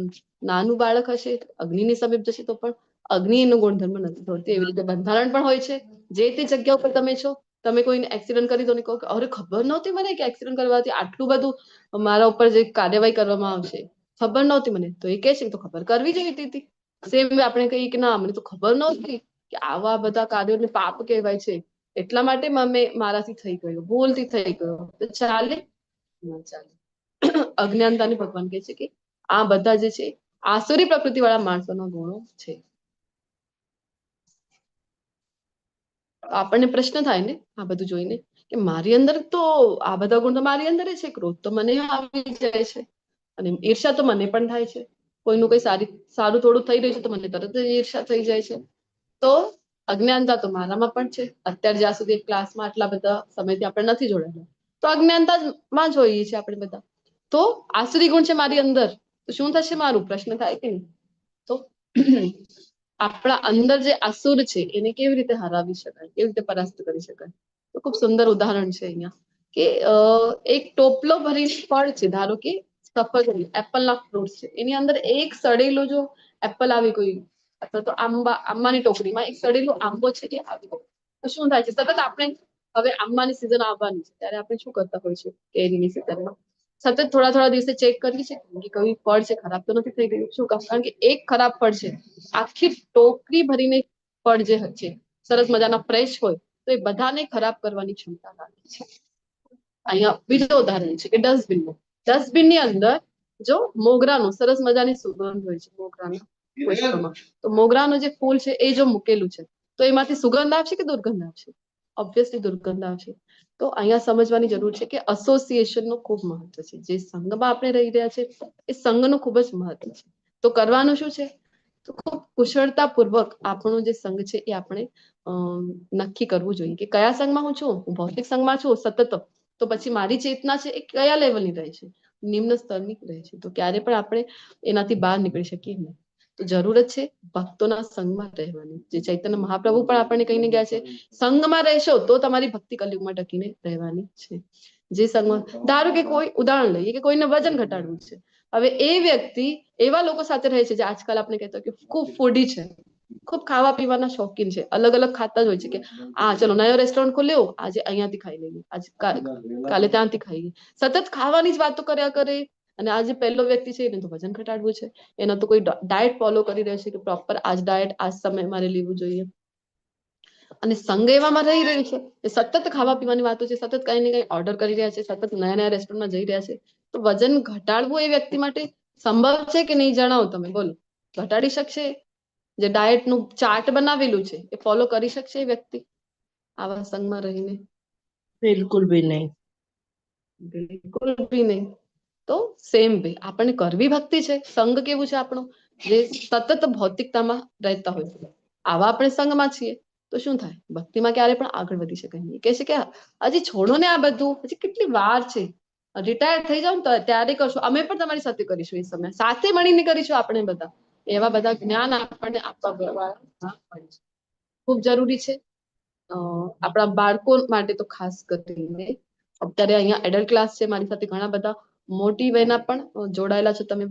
નાનું બાળક હશે, અગ્નિની સમીપ જશે તો પણ અગ્નિ એનો ગુણધર્મ નથી હોતી. એવી રીતે બંધારણ પણ હોય છે. જે તે જગ્યા ઉપર તમે છો, તમે કોઈને એક્સિડન્ટ કરી દો ને કહો કે અરે ખબર નહોતી મને કે એક્સિડન્ટ કરવાથી આટલું બધું મારા ઉપર જે કાર્યવાહી કરવામાં આવશે, ખબર નહોતી મને, તો એ કહે છે કે તો ખબર કરવી જોઈતી હતી. સેમ આપણે કહીએ કે ના મને તો ખબર નહોતી કે આવા બધા કાર્યોને પાપ કહેવાય છે, એટલા માટે મારાથી થઈ ગયો, ભૂલથી થઈ ગયો, તો ચાલે? ના ચાલે. અજ્ઞાનતાને ભગવાન કહે છે કે આ બધા જે છે આસુરી પ્રકૃતિ વાળા માણસોના ગુણો છે. આપણને પ્રશ્ન થાય ને આ બધું જોઈને કે મારી અંદર તો આ બધા ગુણ તો મારી અંદર છે, ક્રોધ તો મને આવી જાય છે, અને ઈર્ષા તો મને પણ થાય છે. કોઈનું કઈ સારું થોડું થઈ રહ્યું છે તો મને તરત જ ઈર્ષા થઈ જાય છે. તો અજ્ઞાનતા તો મારામાં પણ છે. અત્યારે જ્યાં સુધી ક્લાસમાં આટલા બધા સમયથી આપણે નથી જોડાયેલા, તો અજ્ઞાનતામાં જ હોઈએ છીએ આપણે બધા. તો આસુરી ગુણ છે મારી અંદર, તો શું થશે મારું? પ્રશ્ન થાય કે નહીં? તો આપણા અંદર જે અસુર છે એને કેવી રીતે હરાવી શકાય, કેવી રીતે પરાસ્ત કરી શકાય? તો ખૂબ સુંદર ઉદાહરણ છે અહીંયા કે એક ટોપલો ભરીને ફળ છે, ધારો કે સફરજન એપલના ફ્રૂટ છે, એની અંદર એક સડેલો જો એપલ આવી કોઈ, અથવા તો આંબાની ટોકરીમાં એક સડેલો આંબો છે એ આવી ગયો, તો શું થાય છે? સતત આપણે હવે આંબાની સિઝન આવવાની છે ત્યારે આપણે શું કરતા હોય છે? કેરીની સિઝનમાં સતત થોડા થોડા દિવસે ચેક કરીએ છીએ કે કયું ફળ છે ખરાબ તો નથી થઈ ગયું. શું કામ? કારણ કે એક ખરાબ ફળ છે, આખી ટોકરી ભરીને ફળ જે છે સરસ મજાના ફ્રેશ હોય તો એ બધાને ખરાબ કરવાની ક્ષમતા રાખે છે. અહીંયા બીજું ઉદાહરણ છે કે ડસ્ટબિનની અંદર જો મોગરાનું સરસ મજાની સુગંધ હોય છે, મોગરાના પુષ્પમાં, તો મોગરાનું જે ફૂલ છે એ જો મૂકેલું છે તો એમાંથી સુગંધ આવશે કે દુર્ગંધ આવશે? ઓબ્વિયસલી દુર્ગંધ આવશે. તો અહીંયા સમજવાની જરૂર છે કે એસોસિએશનનું ખૂબ મહત્વ છે. જે સંઘમાં આપણે રહી રહ્યા છે એ સંઘનું ખૂબ જ મહત્વ છે. તો કરવાનું શું છે? તો ખૂબ કુશળતાપૂર્વક આપણો જે સંઘ છે એ આપણે નક્કી કરવું જોઈએ કે કયા સંઘમાં હું છું. હું ભૌતિક સંઘમાં છું સતત, તો પછી મારી ચેતના છે એ કયા લેવલની રહે છે? નિમ્ન સ્તરની રહે છે. તો ક્યારે પણ આપણે એનાથી બહાર નીકળી શકીએ નહીં. તો જરૂરત છે ભક્તોના સંઘમાં રહેવાની. જે ચૈતન્ય મહાપ્રભુ પણ આપણને કહીને ગયા છે, સંઘમાં રહેશો તો તમારી ભક્તિ કલયુગમાં ટકીને રહેવાની છે. જે સંઘમાં, ધારો કે કોઈ ઉદાહરણ લઈએ કે કોઈને વજન ઘટાડવું છે, હવે એ વ્યક્તિ એવા લોકો સાથે રહે છે જે આજકાલ આપણે કહેતા કે ખૂબ ફૂડી છે, ખૂબ ખાવા પીવાના શોખીન છે, અલગ અલગ ખાતા જ હોય છે કે આ ચલો નયો રેસ્ટોરન્ટ ખોલ્યો, આજે અહીંયાથી ખાઈ લઈએ, આજે કાલે ત્યાંથી ખાઈએ, સતત ખાવાની જ વાતો કર્યા કરે. અને આ જે પહેલો વ્યક્તિ છે એને તો વજન ઘટાડવું છે, એનો તો કોઈ ડાયટ ફોલો કરી રહ્યો છે કે પ્રોપર આજ ડાયટ આજ સમય મારે લેવું જોઈએ, અને સંઘ એવામાં રહી રહ્યું છે એ સતત ખાવા પીવાની વાતો છે, સતત કઈ ને કઈ ઓર્ડર કરી રહ્યા છે, સતત નયા નયા રેસ્ટોરન્ટમાં જઈ રહ્યા છે. તો વજન ઘટાડવું એ વ્યક્તિ માટે સંભવ છે કે નહીં? જણાવો તમે, બોલો. ઘટાડી શકશે? જે ડાયટનું ચાર્ટ બનાવેલું છે એ ફોલો કરી શકશે એ વ્યક્તિ આવા સંઘમાં રહીને? બિલકુલ બી નહીં. બિલકુલ બી નહીં. તો સેમ વે આપણને કરવી ભક્તિ છે. સંઘ કેવું છે આપણો? જે સતત ભૌતિકતામાં રહેતા હોય, આવા આપણે સંઘમાં છીએ. તો શું થાય? ભક્તિમાં ક્યારે પણ આગળ વધી શકાય નહીં. કહે છે કે હજી છોડો ને આ બધું, હજી કેટલી વાર છે, રિટાયર થઈ જાવ ને ત્યારે કરશો, અમે પણ તમારી સાથે કરીશું, એ સમય સાથે મળીને કરીશું આપણે બધા. એવા બધા જ્ઞાન આપણને આપવા ખૂબ જરૂરી છે. આપણા બાળકો માટે તો ખાસ કરીને અત્યારે અહીંયા એડલ્ટ ક્લાસ છે, મારી સાથે ઘણા બધા મોટી વયના પણ જોડાયેલા છો તમે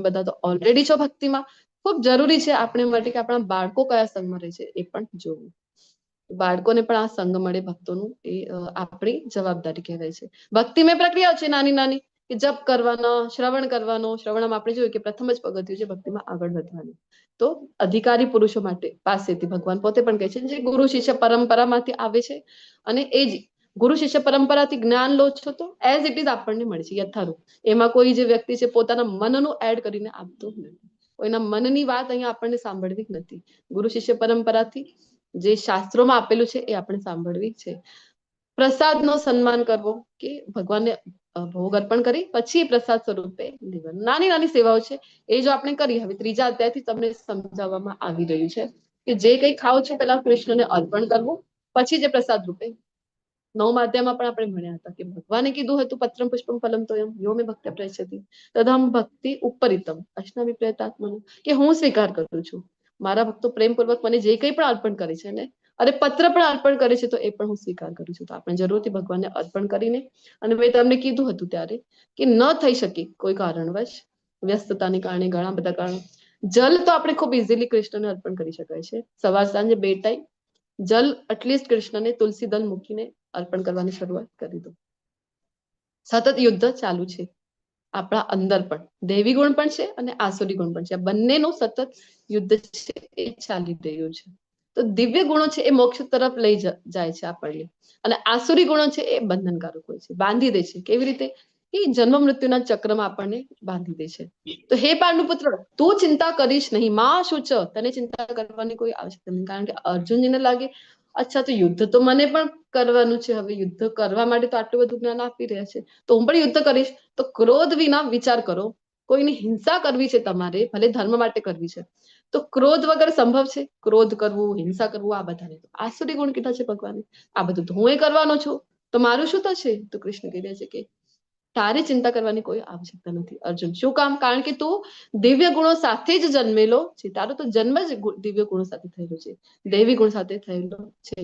બધા તો ઓલરેડી છો ભક્તિમાં. ખૂબ જરૂરી છે આપણે માટે કે આપણા બાળકો કયા સંગમાં રહે છે એ પણ જોવું. બાળકોને પણ આ સંગ મળે ભક્તોનું, એ આપણી જવાબદારી કહેવાય છે. ભક્તિમય પ્રક્રિયાઓ છે નાની નાની, કે જપ કરવાનો, શ્રવણ કરવાનો. શ્રવણમાં આપણે જોયું કે પ્રથમ જ પગથિયું છે ભક્તિમાં આગળ વધવાનું. તો અધિકારી પુરુષો માટે પાસેથી ભગવાન પોતે પણ કહે છે જે ગુરુ શિષ્ય પરંપરામાંથી આવે છે, અને એ જ ગુરુ શિષ્ય પરંપરાથી જ્ઞાન લો છો તો એઝ ઇટ ઇઝ આપણને મળે છે યથારૂપ. એમાં કોઈ જે વ્યક્તિ છે પોતાના મનનું એડ કરીને આપતો નથી, કોઈના મનની વાત અહીંયા આપણને સાંભળવી જ નથી. ગુરુ શિષ્ય પરંપરાથી જે શાસ્ત્રોમાં આપેલું છે એ આપણે સાંભળવી છે. પ્રસાદનો સન્માન કરવો, કે ભગવાનને ભોગ અર્પણ કરી પછી પ્રસાદ સ્વરૂપે લેવાનું. નાની નાની સેવાઓ છે એ જો આપણે કરી. હવે 3જા અધ્યાયથી તમને સમજાવવામાં આવી રહ્યું છે કે જે કંઈ ખાઓ છો પેલા કૃષ્ણને અર્પણ કરવું, પછી જે પ્રસાદ રૂપે. 9મા અધ્યાયમાં પણ આપણે ભણ્યા હતા કે ભગવાને કીધું હતું પત્રમ પુષ્પમ ફલમ તોયમ યો મે ભક્ત્યા પ્રયચ્છતિ તદહમ ભક્તિ ઉપરિતમ અશ્નામી પ્રયતાત્મનો, કે હું સ્વીકાર કરું છું મારા ભક્તો પ્રેમપૂર્વક મને જે કંઈ પણ અર્પણ કરે છે ને, અરે પત્ર પણ અર્પણ કરે છે તો એ પણ હું સ્વીકાર કરું છું. તો આપણે જરૂરથી ભગવાનને અર્પણ કરીને, અને મેં તમને કીધું હતું ત્યારે કે ન થઈ શકે કોઈ કારણવશ, વ્યસ્તતાને કારણે, ઘણા બધા કારણો, જલ તો આપણે ખૂબ ઇઝીલી કૃષ્ણને અર્પણ કરી શકાય છે. સવાર સાંજે 2 ટાઈમ જલ એટલીસ્ટ કૃષ્ણને તુલસી દલ મૂકીને અર્પણ કરવાની શરૂઆત કરી દો. સતત યુદ્ધ ચાલુ છે આપણા અંદર પણ, દેવી ગુણ પણ છે અને આસુરી ગુણ પણ છે. આ બંનેનું સતત યુદ્ધ છે એ ચાલી રહ્યું છે. તો દિવ્ય ગુણો છે એ મોક્ષ તરફ લઈ જાય છે આપણને, અને આસુરી ગુણો છે એ બંધનકારક હોય છે, બાંધી દે છે. કેવી રીતે? એ જન્મ મૃત્યુના ચક્રમાં આપણને બાંધી દે છે. તો હે પાંડુપુત્ર, તું ચિંતા કરીશ નહીં. માં શું છે, તને ચિંતા કરવાની કોઈ આવશ્યકતા નહીં. કારણ કે અર્જુનજીને લાગે અચ્છા તો યુદ્ધ તો મને પણ કરવાનું છે, હવે યુદ્ધ કરવા માટે તો આટલું બધું જ્ઞાન આપી રહ્યા છે તો હું પણ યુદ્ધ કરીશ. તો ક્રોધ વિના વિચાર કરો. કોઈની હિંસા કરવી છે તમારે, ભલે ધર્મ માટે કરવી છે, તો ક્રોધ વગર સંભવ છે? ક્રોધ કરવું, હિંસા કરવું, આ બધાને તો આસુરી ગુણ કીધા છે ભગવાને. આ બધું તો હું કરવાનો છું, તો મારું શું થશે? તો કૃષ્ણ કહી દે છે કે તારે ચિંતા કરવાની કોઈ આવશ્યકતા નથી અર્જુન. શું કામ? કારણ કે તું દિવ્ય ગુણો સાથે જ જન્મેલો છે. તારો તો જન્મ જ દિવ્ય ગુણો સાથે થયેલો છે, દૈવી ગુણ સાથે થયેલો છે.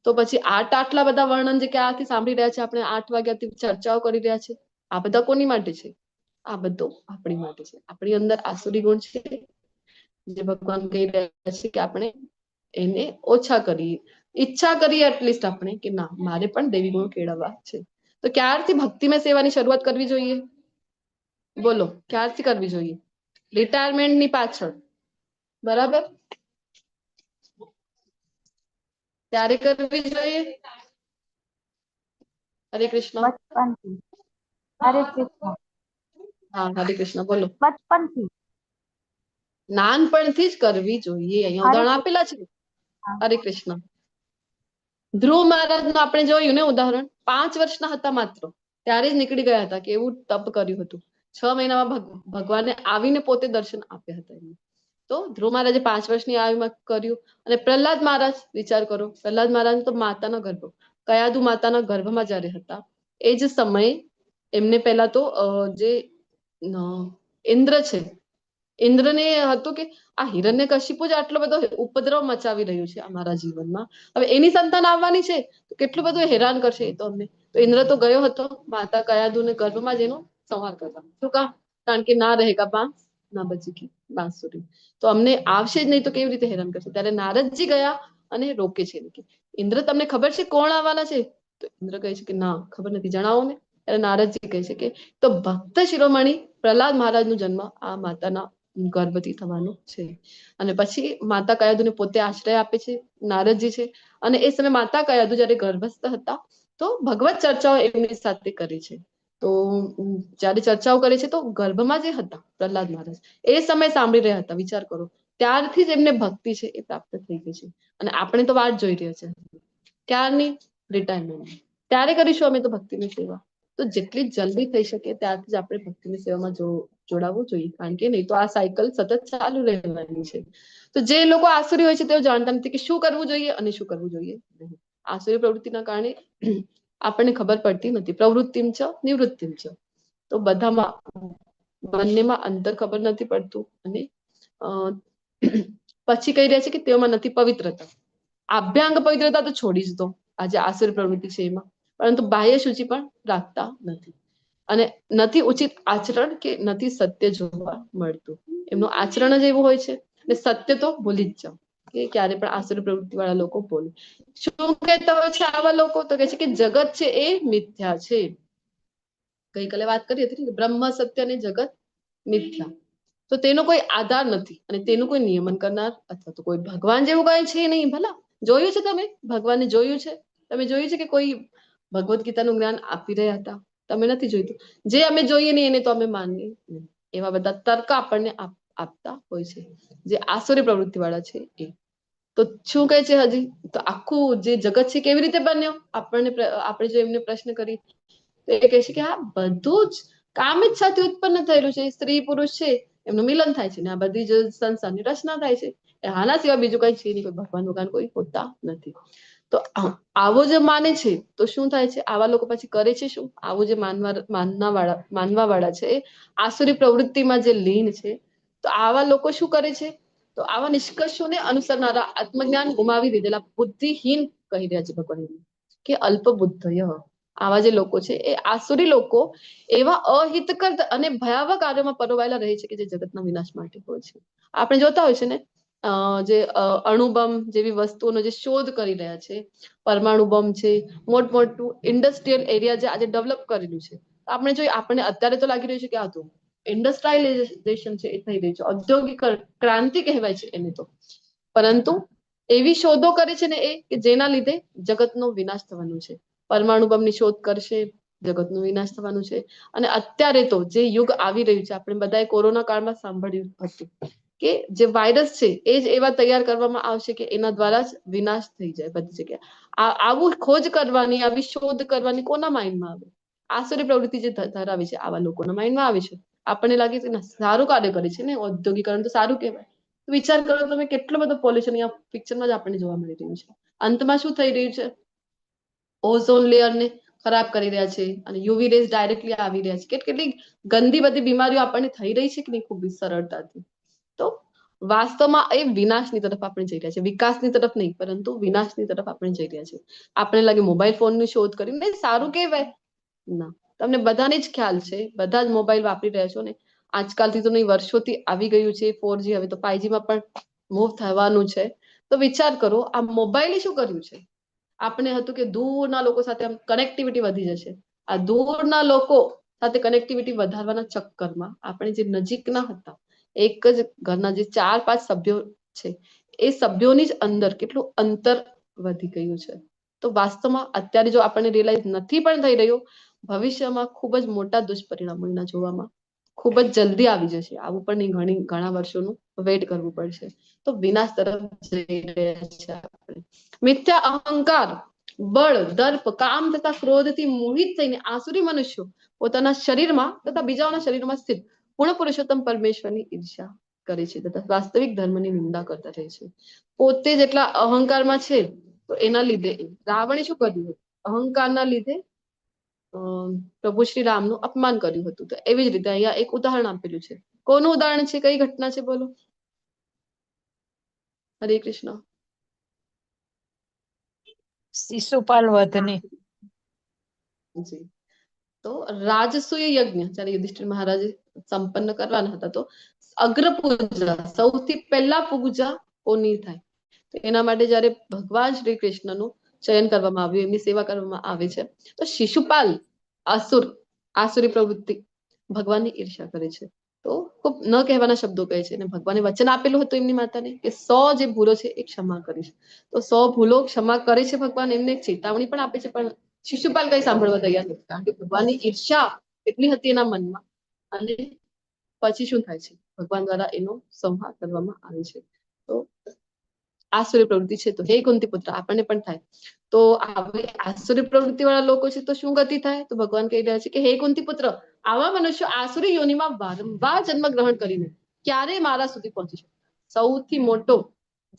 તો પછી આટલા બધા વર્ણન જે ક્યાંથી સાંભળી રહ્યા છે આપણે, 8 વાગ્યાથી ચર્ચાઓ કરી રહ્યા છે, આ બધા કોની માટે છે? આ બધું આપણી માટે છે. આપણી અંદર આસુરી ગુણ છે જે ભગવાન કહી રહ્યા છે કે આપણે એને ઓછા કરીએ, ઈચ્છા કરીએ એટલીસ્ટ આપણે કે ના મારે પણ દેવી ગુણ કેળવવા છે. તો ક્યારથી ભક્તિમય સેવાની શરૂઆત કરવી જોઈએ? બોલો, ક્યારથી કરવી જોઈએ? રિટાયરમેન્ટની પાછળ, બરાબર? ત્યારે કરવી જોઈએ. હરે કૃષ્ણ. બચપનથી. હરે કૃષ્ણ. હા, હરે કૃષ્ણ. બોલો. બચપનથી. નાનપણથી જ કરવી જોઈએ. અહીંયા ઉદાહરણ આપેલા છે. હરે કૃષ્ણ. ધ્રુવ મહારાજનું આપણે જોયું ને ઉદાહરણ, 5 વર્ષના હતા માત્ર, ત્યારે જ નીકળી ગયા હતા કે એવું તપ કર્યું હતું. 6 મહિનામાં ભગવાને આવીને પોતે દર્શન આપ્યા હતા એમને. તો ધ્રુવ મહારાજે 5 વર્ષની આયુમાં કર્યું. અને પ્રહલાદ મહારાજ, વિચાર કરો, પ્રહલાદ મહારાજ તો માતાના ગર્ભ, કયાદુ માતાના ગર્ભમાં જયારે હતા એ જ સમયે એમને પહેલા તો જે ઇન્દ્ર છે, ઇન્દ્રને હતું કે આ હિરણ્યકશિપુ જ આટલો બધો ઉપદ્રવ મચાવી રહ્યું છે અમારા જીવનમાં, હવે એની સંતાન આવવાની છે તો કેટલું બધું હેરાન કરશે એ તો અમને. તો ઇન્દ્ર તો ગયો હતો માતા કયાદુને ગર્ભમાં જ એનો સંહાર કરવા. શું કામ? કારણ કે ના રહેગા બાંસ ના બચેગી બાંસુરી, તો અમને આવશે જ નહીં તો કેવી રીતે હેરાન કરશે? ત્યારે નારદજી ગયા અને રોકે છે. ઇન્દ્ર તમને ખબર છે કોણ આવવાના છે? તો ઇન્દ્ર કહે છે કે ના ખબર નથી, જણાવો ને. ત્યારે નારદજી કહે છે કે તો ભક્ત શિરોમણી પ્રહલાદ મહારાજ નો જન્મ આ માતાના ગર્ભથી થવાનો છે. અને પછી માતા કયાદુને પોતે આશ્રય આપે છે નારદજી છે. અને એ સમયે માતા કયાદુ જયારે ગર્ભસ્થ હતા તો ભગવત ચર્ચાઓ એમની સાથે કરે છે. તો જયારે ચર્ચાઓ કરે છે તો ગર્ભમાં જે હતા પ્રહલાદ મહારાજ એ સમય સાંભળી રહ્યા હતા. વિચાર કરો, ત્યારથી જ એમને ભક્તિ છે એ પ્રાપ્ત થઈ ગઈ છે. અને આપણે તો વાટ જોઈ રહ્યા છે ક્યારની? રિટાયરમેન્ટ. ત્યારે કરીશું અમે તો ભક્તિની સેવા. તો જેટલી જલ્દી થઈ શકે ત્યારથી જ આપણે ભક્તિની સેવામાં જોડાવવું જોઈએ, કારણ કે નહીં તો આ સાયકલ સતત ચાલુ રહેવાની છે. તો જે લોકો આસુરી હોય છે તેઓ જાણતા નથી કે શું કરવું જોઈએ અને શું કરવું જોઈએ નહીં. આસુરી પ્રવૃત્તિના કારણે આપણને ખબર પડતી નથી. પ્રવૃત્તિમ ચ નિવૃત્તિમ ચ, તો બધામાં બંનેમાં અંતર ખબર નથી પડતું. અને પછી કહી રહ્યા છે કે તેઓમાં નથી પવિત્રતા. આભ્યંગ પવિત્રતા તો છોડી જ દો, આજે આસુરી પ્રવૃત્તિ છે એમાં, પરંતુ બાહ્ય શુચિ પણ રાખતા નથી. અને નથી ઉચિત આચરણ કે નથી સત્ય જોવા મળતું. એમનું આચરણ જ એવું હોય છે. અને સત્ય તો ભૂલી જ જાઓ કે ક્યારે પણ આસુરી પ્રવૃત્તિ વાળા લોકો બોલે. શું કહેતા હોય છે આવા લોકો? તો કહે છે કે જગત છે એ મિથ્યા છે. ગઈકાલે વાત કરી હતી ને, બ્રહ્મ સત્ય અને જગત મિથ્યા. તો તેનો કોઈ આધાર નથી અને તેનું કોઈ નિયમન કરનાર અથવા તો કોઈ ભગવાન જેવું કઈ છે નહીં. ભલા જોયું છે તમે ભગવાનને જોયું છે? તમે જોયું છે કે કોઈ ભગવદ્ ગીતાનું જ્ઞાન આપી રહ્યા હતા? તમે નથી જોયું. જે અમે જોઈએ નહીં એને તો અમે માનીએ નહીં. એવા બધા તર્ક આપણને આપતા હોય છે જે આસુરી પ્રવૃત્તિ વાળા છે એ. તો શું કહે છે હજી? તો આખું જે જગત છે કેવી રીતે બન્યો? આપણે જો એમને પ્રશ્ન કરી તો એ કહે છે કે આ બધું જ કામ જ સાથે ઉત્પન્ન થયેલું છે. સ્ત્રી પુરુષ છે એમનું મિલન થાય છે ને આ બધી જ સંસારની રચના થાય છે. આના સિવાય બીજું કઈ છે નહીં. કોઈ ભગવાન ભગવાન કોઈ હોતા નથી. તો આવો જે માને છે તો શું થાય છે? આવા લોકો પછી કરે છે શું? આવું જે માનવા વાળા છે આસુરી પ્રવૃત્તિમાં જે લીન છે, તો આવા લોકો શું કરે છે? તો આવા નિષ્કર્ષોને અનુસરનારા આત્મજ્ઞાન ગુમાવી દીધેલા બુદ્ધિહીન કહી રહ્યા છે ભગવાન કે અલ્પ બુદ્ધય. આવા જે લોકો છે એ આસુરી લોકો એવા અહિતકર અને ભયાવહ કાર્યોમાં પરોવાયેલા રહે છે કે જે જગતના વિનાશ માટે હોય છે. આપણે જોતા હોય છે ને જે અણુબમ જેવી વસ્તુઓનો જે શોધ કરી રહ્યા છે, પરમાણુ બોમ્બ છે, મોટું ઇન્ડસ્ટ્રીયલ એરિયા જે આજે ડેવલપ કરેલું છે. આપણે જોઈએ, આપણને અત્યારે તો લાગી રહ્યું છે કે આ તો ઇન્ડસ્ટ્રીયલાઇઝેશન છે એ થઈ રહ્યું છે, ઔદ્યોગિક ક્રાંતિ કહેવાય છે એને તો. પરંતુ એવી શોધો કરે છે ને એ કે જેના લીધે જગતનો વિનાશ થવાનો છે. પરમાણુ બોમ્બની શોધ કરશે, જગતનો વિનાશ થવાનું છે. અને અત્યારે તો જે યુગ આવી રહ્યું છે, આપણે બધાએ કોરોના કાળમાં સાંભળ્યું હતું કે જે વાયરસ છે એ જ એવા તૈયાર કરવામાં આવશે કે એના દ્વારા જ વિનાશ થઈ જાય બધી જગ્યાએ. આવું ખોજ કરવાની, આવી શોધ કરવાની કોના માઇન્ડમાં આવે? આસુરી પ્રવૃત્તિ જે ધરાવે છે આવા લોકોના માઇન્ડમાં આવે છે. આપણને લાગે છે ને સારું કાર્ય કરે છે ને ઔદ્યોગિકરણ, તો સારું કહેવાય. વિચાર કરો તમે, કેટલો બધો પોલ્યુશન અહીંયા પિક્ચરમાં જ આપણને જોવા મળી રહ્યું છે. અંતમાં શું થઈ રહ્યું છે? ઓઝોન લેયરને ખરાબ કરી રહ્યા છે અને યુવી રેઝ ડાયરેક્ટલી આવી રહ્યા છે. કેટલી ગંદી બધી બીમારીઓ આપણને થઈ રહી છે કે નહીં ખૂબ સરળતાથી. તો વાસ્તવમાં એ વિનાશની તરફ આપણે જઈ રહ્યા છે. વિકાસની તરફ નહીં, પરંતુ વિનાશની તરફ આપણે જઈ રહ્યા છે. આપણે લાગે મોબાઈલ ફોનની શોધ કરીને સારું કહેવાય. ના, તમને બધાને જ ખ્યાલ છે, બધા જ મોબાઈલ વાપરી રહ્યા છો ને. આજકાલથી તો નહીં, વર્ષોથી આવી ગયું છે 4G, હવે તો 5G માં પણ મૂવ થવાનું છે. તો વિચાર કરો, આ મોબાઈલે શું કર્યું છે? આપણે હતું કે દૂરના લોકો સાથે કનેક્ટિવિટી વધી જશે. આ દૂરના લોકો સાથે કનેક્ટિવિટી વધારવાના ચક્કરમાં આપણે જે નજીકના હતા, એક જ ઘરના જે 4-5 સભ્યો છે, એ સભ્યોની જ અંદર કેટલું અંતર વધી ગયું છે. તો વાસ્તવમાં અત્યારે જો આપણને રિયલાઇઝ નથી પણ થઈ રહ્યો, ભવિષ્યમાં ખૂબ જ મોટા દુષ્પરિણામો એના જોવામાં ખૂબ જ જલ્દી આવી જશે. આવું પણ ઘણા વર્ષોનું વેઇટ કરવું પડશે. તો વિનાશ તરફ જઈ રહ્યા છે આપણે. મિથ્યા અહંકાર, બળ, દર્પ, કામ તથા ક્રોધથી મોહિત થઈને આસુરી મનુષ્યો પોતાના શરીરમાં તથા બીજાઓના શરીરમાં સ્થિત પૂર્ણ પુરુષોત્તમ પરમેશ્વરની ઈર્ષ્યા કરે છે તથા વાસ્તવિક ધર્મની નિંદા કરતા રહે છે. પોતે જેટલા અહંકારમાં છે, તો એના લીધે રાવણે શું કર્યું? અહંકારના લીધે પ્રભુ શ્રી રામનું અપમાન કર્યું હતું. તો એવી જ રીતે અહીંયા એક ઉદાહરણ આપેલું છે. કોનું ઉદાહરણ છે? કઈ ઘટના છે? બોલો. હરે કૃષ્ણ. શિશુપાલ વધની. જી. તો રાજસૂય યજ્ઞ જ્યારે યુધિષ્ઠિર મહારાજે સંપન્ન કરવાના હતા, તો અગ્ર પૂજા, સૌથી પહેલા પૂજા કોની થાય? તો એના માટે જયારે ભગવાન શ્રી કૃષ્ણનું ચયન કરવામાં આવ્યું, એમની સેવા કરવામાં આવે છે, તો શિશુપાલ આસુરી પ્રવૃત્તિ ભગવાનની ઈર્ષ્યા કરે છે. તો ખૂબ ન કહેવાના શબ્દો કહે છે. અને ભગવાને વચન આપેલું હતું એમની માતાને કે 100 જે ભૂલો છે એ ક્ષમા કરીશ. તો 100 ભૂલો ક્ષમા કરે છે ભગવાન, એમને એક ચેતવણી પણ આપે છે. પણ શિશુપાલ કઈ સાંભળવા તૈયાર નથી, કારણ કે ભગવાનની ઈર્ષ્યા એટલી હતી એના મનમાં. અને પછી શું થાય છે? ભગવાન દ્વારા એનો સંહાર કરવામાં આવે છે. તો આસુરી પ્રવૃત્તિ છે. તો હે કુંતી પુત્ર, આપણને પણ થાય. તો આવી આસુરી પ્રવૃત્તિ વાળા લોકો છે તો શું ગતિ થાય? તો ભગવાન કહી રહ્યા છે કે હે કુંતી પુત્ર, આવા મનુષ્યો આસુરી યોનિમાં વારંવાર જન્મ ગ્રહણ કરીને ક્યારેય મારા સુધી પહોંચી શકે? સૌથી મોટો